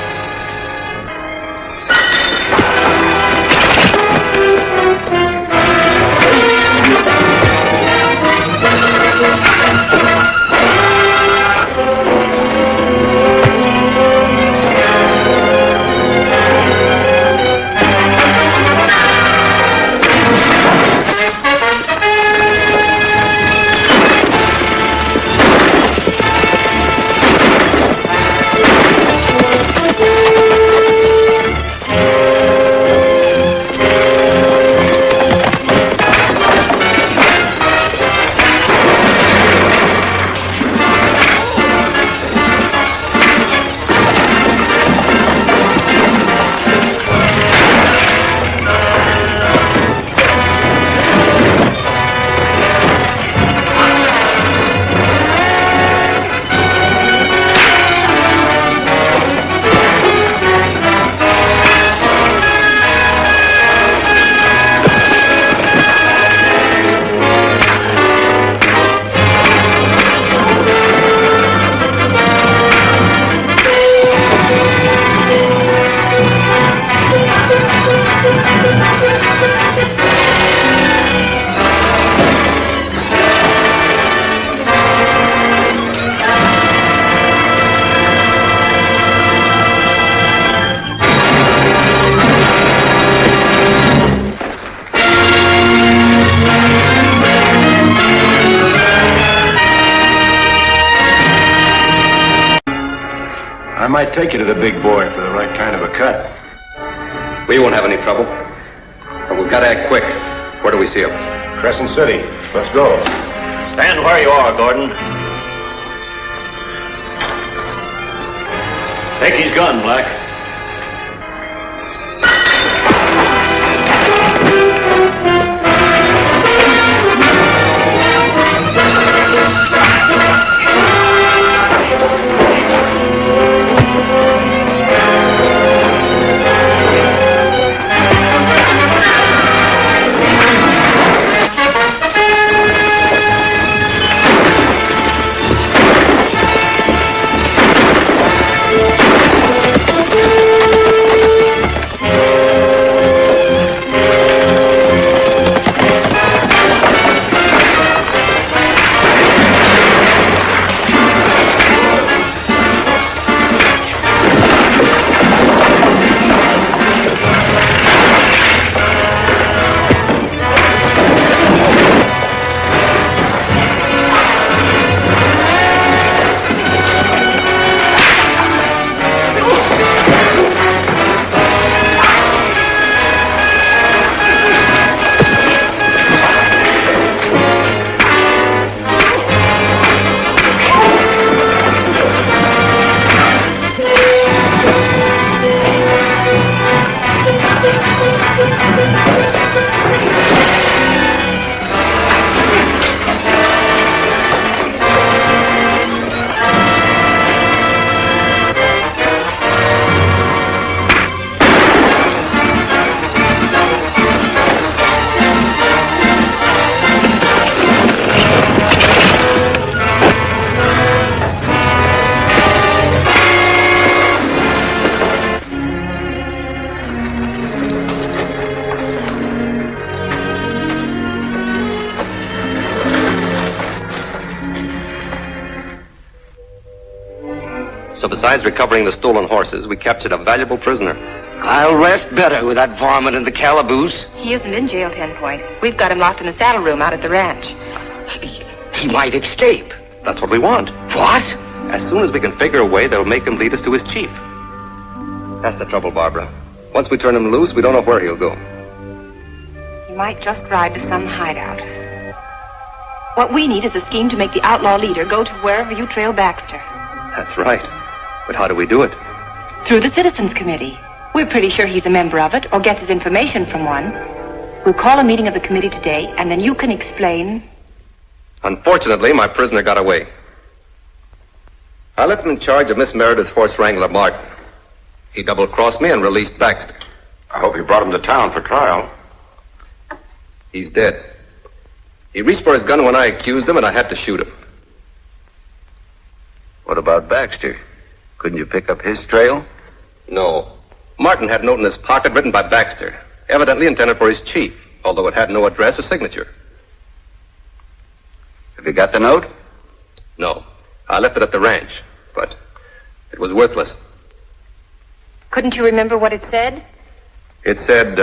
might take you to the big boy for the right kind of a cut. We won't have any trouble. But we've got to act quick. Where do we see him? Crescent City. Let's go. Stand where you are, Gordon. Take his gun, Black. So besides recovering the stolen horses, we captured a valuable prisoner. I'll rest better with that varmint in the calaboose. He isn't in jail, 10 Point. We've got him locked in the saddle room out at the ranch. He might escape. That's what we want. What? As soon as we can figure a way that'll make him lead us to his chief. That's the trouble, Barbara. Once we turn him loose, we don't know where he'll go. He might just ride to some hideout. What we need is a scheme to make the outlaw leader go to wherever you trail Baxter. That's right. But how do we do it? Through the Citizens Committee. We're pretty sure he's a member of it, or gets his information from one. We'll call a meeting of the committee today, and then you can explain. Unfortunately, my prisoner got away. I left him in charge of Miss Meredith's horse wrangler, Martin. He double-crossed me and released Baxter. I hope you brought him to town for trial. He's dead. He reached for his gun when I accused him, and I had to shoot him. What about Baxter? Couldn't you pick up his trail? No. Martin had a note in his pocket written by Baxter, evidently intended for his chief, although it had no address or signature. Have you got the note? No. I left it at the ranch, but it was worthless. Couldn't you remember what it said? It said,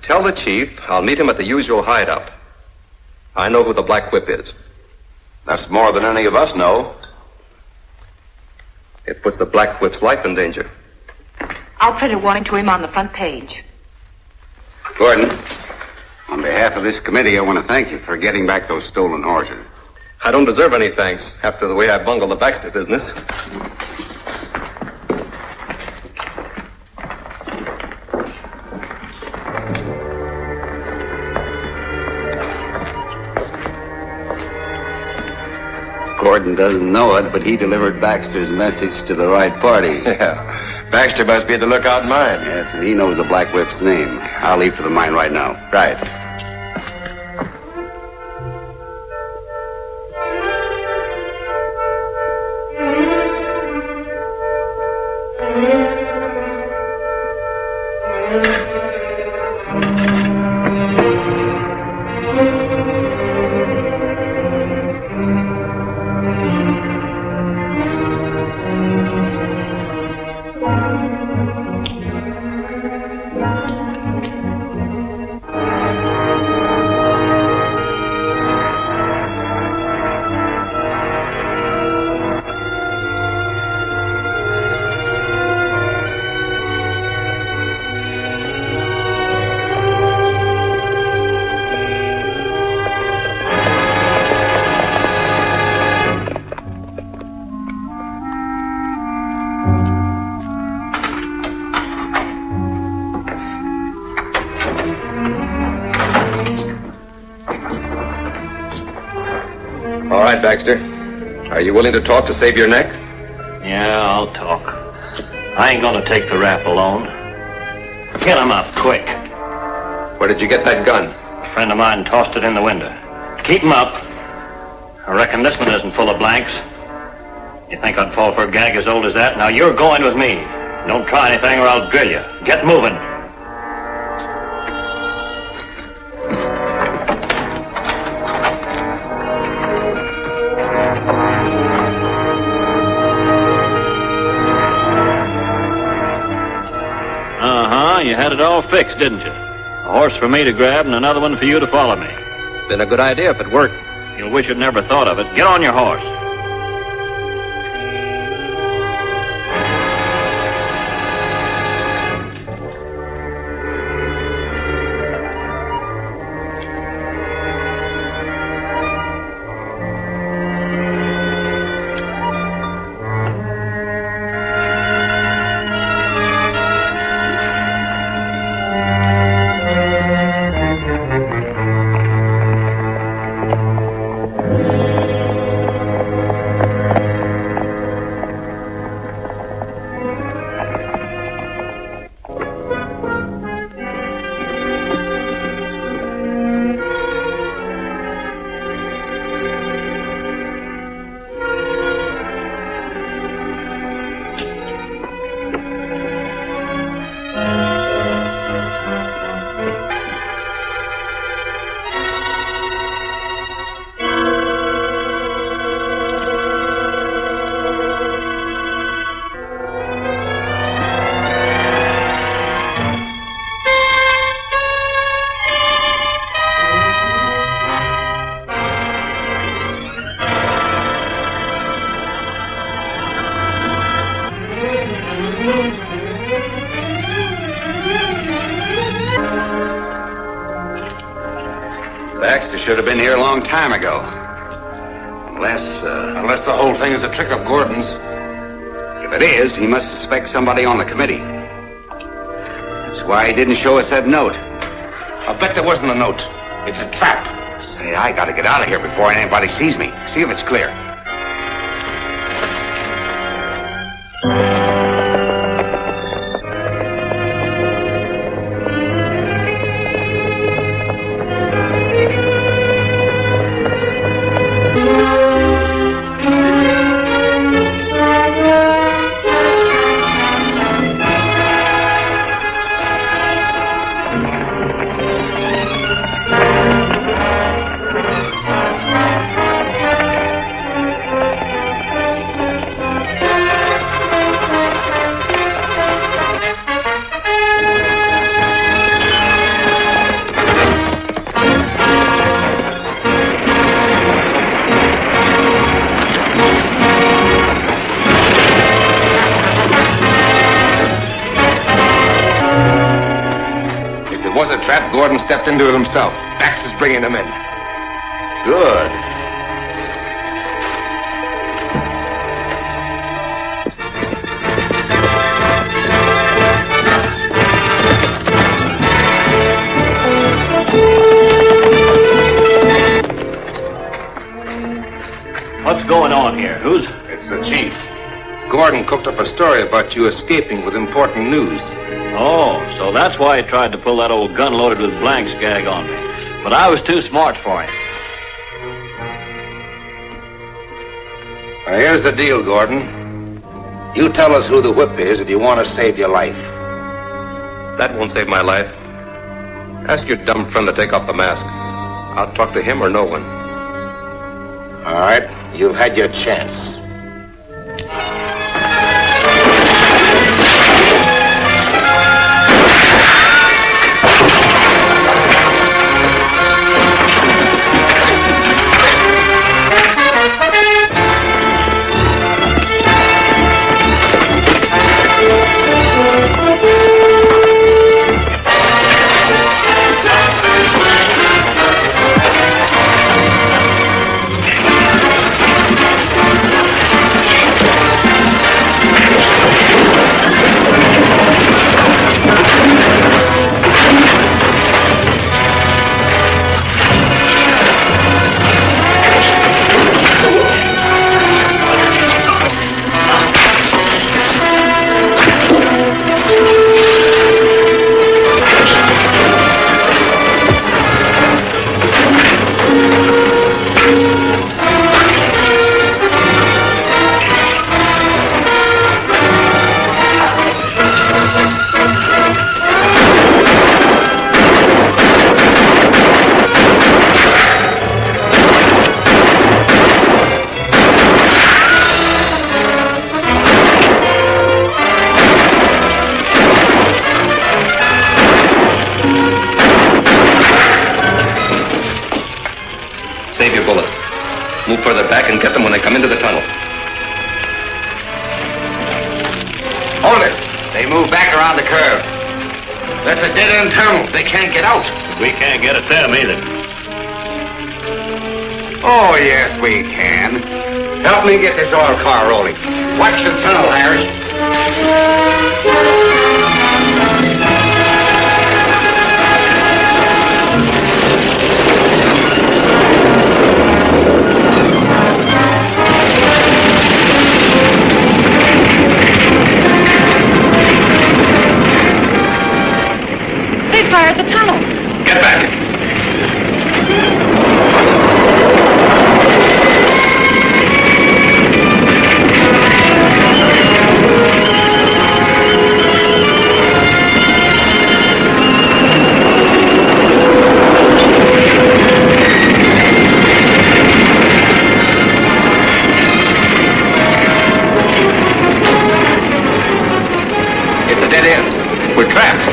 tell the chief I'll meet him at the usual hideout. I know who the Black Whip is. That's more than any of us know. It puts the Black Whip's life in danger. I'll print a warning to him on the front page. Gordon, on behalf of this committee, I want to thank you for getting back those stolen horses. I don't deserve any thanks after the way I bungled the Baxter business. Gordon doesn't know it, but he delivered Baxter's message to the right party. Yeah. Baxter must be at the lookout mine. Yes, and he knows the Black Whip's name. I'll leave for the mine right now. Right. right, Baxter. Are you willing to talk to save your neck? Yeah, I'll talk. I ain't gonna take the rap alone. Get him up, quick. Where did you get that gun? A friend of mine tossed it in the window. Keep him up. I reckon this one isn't full of blanks. You think I'd fall for a gag as old as that? Now you're going with me. Don't try anything or I'll drill you. Get moving. You had it all fixed, didn't you? A horse for me to grab and another one for you to follow me. Been a good idea if it worked. You'll wish you'd never thought of it. Get on your horse. Baxter should have been here a long time ago. Unless the whole thing is a trick of Gordon's. If it is, he must suspect somebody on the committee. That's why he didn't show us that note. I'll bet there wasn't a note. It's a trap. Say, I gotta get out of here before anybody sees me. See if it's clear. Gordon stepped into it himself. Baxter's bringing him in. Good. What's going on here? It's the chief. Gordon cooked up a story about you escaping with important news. Oh, so that's why he tried to pull that old gun loaded with blanks gag on me. But I was too smart for him. Now, here's the deal, Gordon. You tell us who the whip is if you want to save your life. That won't save my life. Ask your dumb friend to take off the mask. I'll talk to him or no one. All right, you've had your chance. and get them when they come into the tunnel. Hold it. They move back around the curve. That's a dead-end tunnel. They can't get out. We can't get at them either. Oh, yes, we can. Help me get this oil car rolling. Watch the tunnel, Harris. They fired the tunnel. Get back. It's a dead end. We're trapped.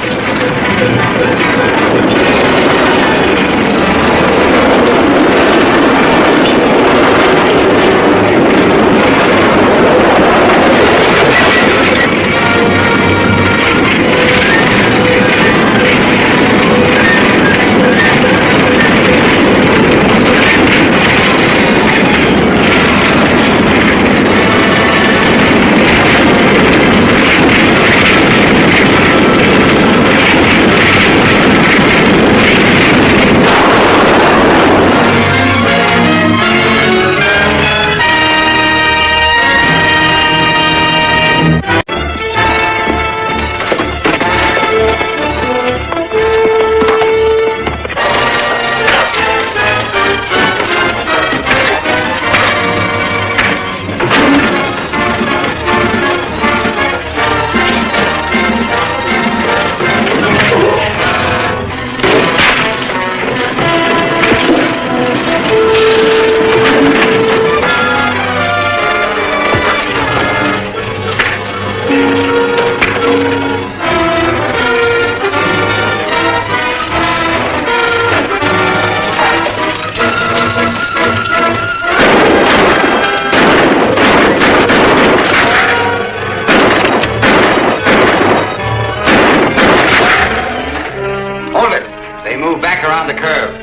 Around the curve.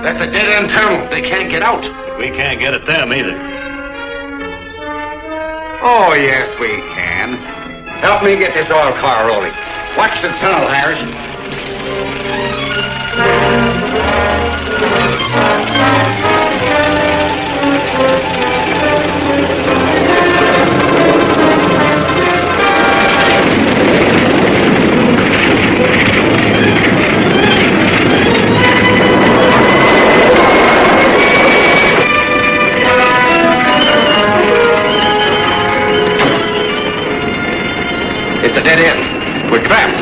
That's a dead-end tunnel. They can't get out. But we can't get at them either. Oh, yes, we can. Help me get this oil car rolling. Watch the tunnel, Harris. It's a dead end. We're trapped.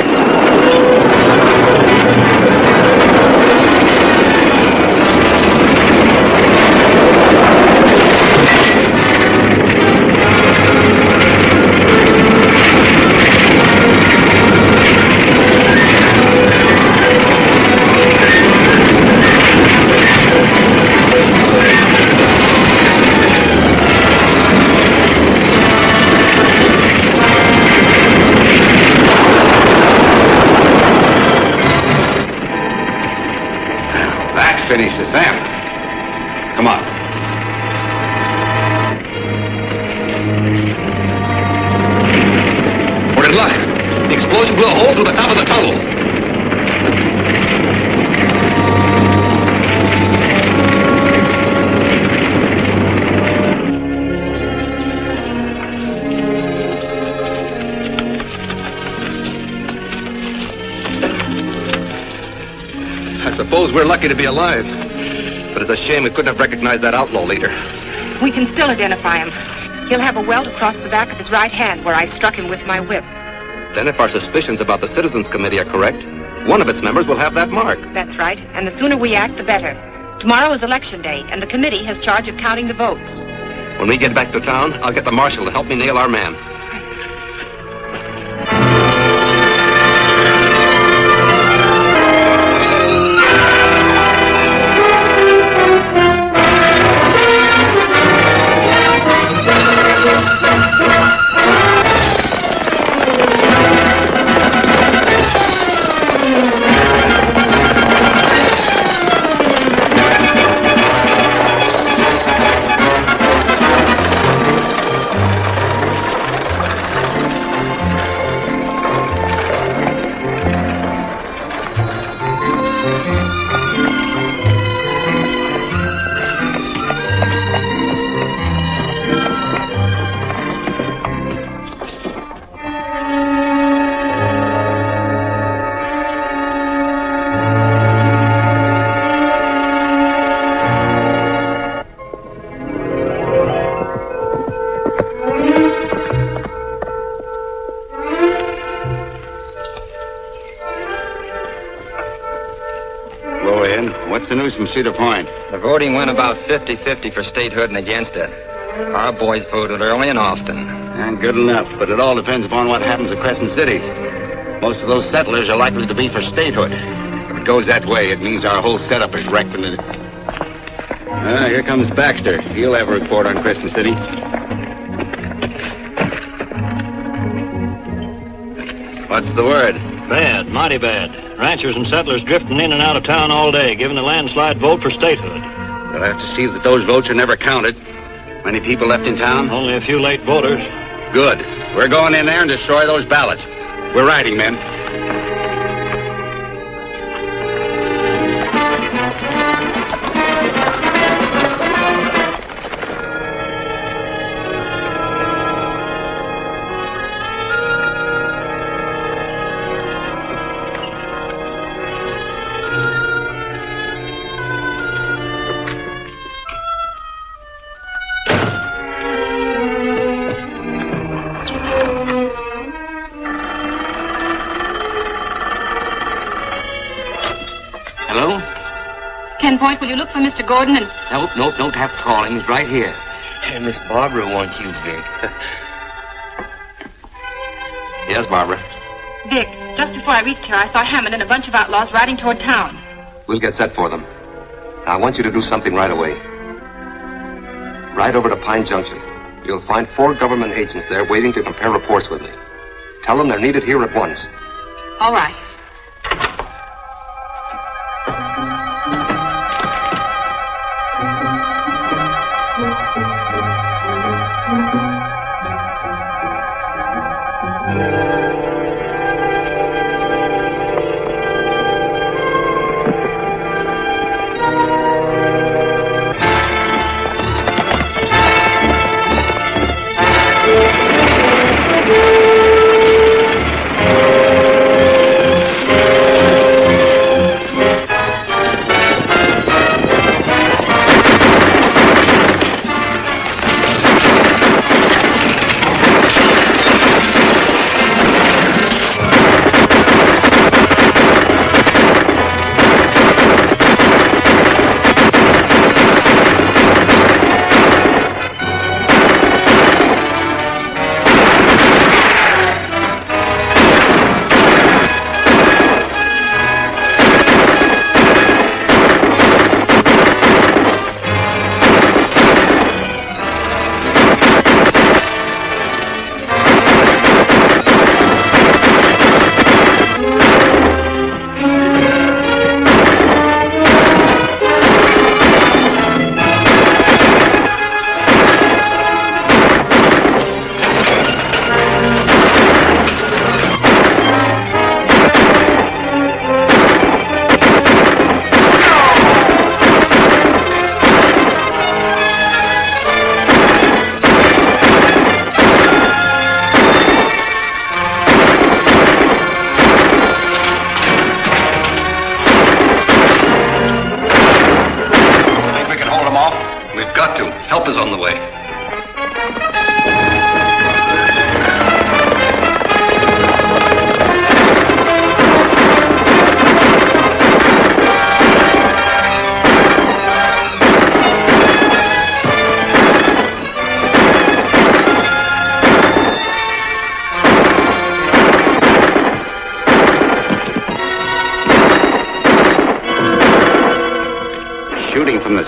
Finishes them. Come on. We're in luck. The explosion blew a hole through the top of the tunnel. I suppose we're lucky to be alive. But it's a shame we couldn't have recognized that outlaw leader. We can still identify him. He'll have a welt across the back of his right hand where I struck him with my whip. Then if our suspicions about the Citizens Committee are correct, one of its members will have that mark. That's right. And the sooner we act, the better. Tomorrow is election day, and the committee has charge of counting the votes. When we get back to town, I'll get the marshal to help me nail our man. news from Cedar Point? The voting went about 50-50 for statehood and against it. Our boys voted early and often. And good enough, but it all depends upon what happens at Crescent City. Most of those settlers are likely to be for statehood. If it goes that way, it means our whole setup is wrecked. Here comes Baxter. He'll have a report on Crescent City. What's the word? Bad, mighty bad. Ranchers and settlers drifting in and out of town all day, giving a landslide vote for statehood. We'll have to see that those votes are never counted. Many people left in town? Only a few late voters. Good. We're going in there and destroy those ballots. We're riding, men. Point, will you look for Mr. Gordon and... Nope, don't have to call him. He's right here. And Miss Barbara wants you, Vic. Yes, Barbara. Vic, just before I reached here, I saw Hammond and a bunch of outlaws riding toward town. We'll get set for them. Now, I want you to do something right away. Ride over to Pine Junction. You'll find 4 government agents there waiting to compare reports with me. Tell them they're needed here at once. All right.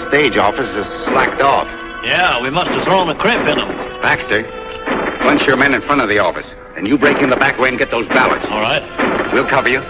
Stage office is slacked off. Yeah, we must have thrown a crimp in them. Baxter, bunch your men in front of the office, and you break in the back way and get those ballots. All right. We'll cover you.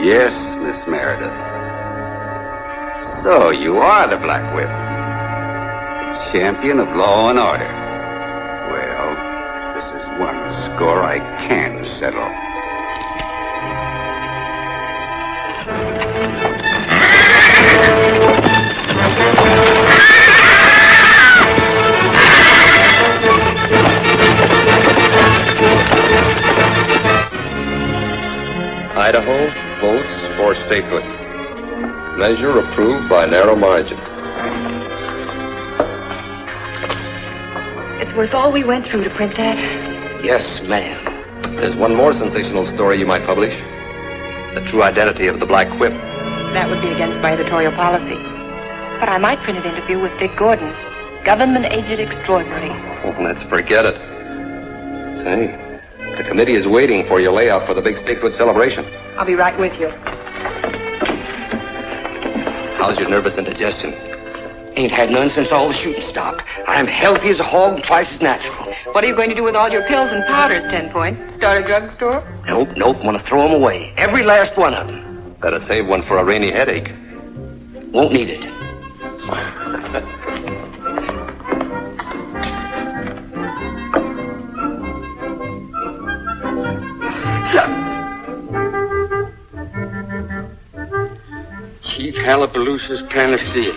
Yes, Miss Meredith. So you are the Black Whip. Champion of law and order. Well, this is one score I can settle. Idaho votes for statehood. Measure approved by narrow margin. It's worth all we went through to print that. Yes, ma'am. There's one more sensational story you might publish. The true identity of the Black Whip. That would be against my editorial policy. But I might print an interview with Dick Gordon, government agent extraordinary. Oh, let's forget it. Say, the committee is waiting for your layout for the big statehood celebration. I'll be right with you. How's your nervous indigestion? Ain't had none since all the shooting stopped. I'm healthy as a hog and twice as natural. What are you going to do with all your pills and powders, 10 Point? Start a drugstore? Nope. Want to throw them away. Every last one of them. Better save one for a rainy headache. Won't need it. Chief Hallapaloosa's panacea.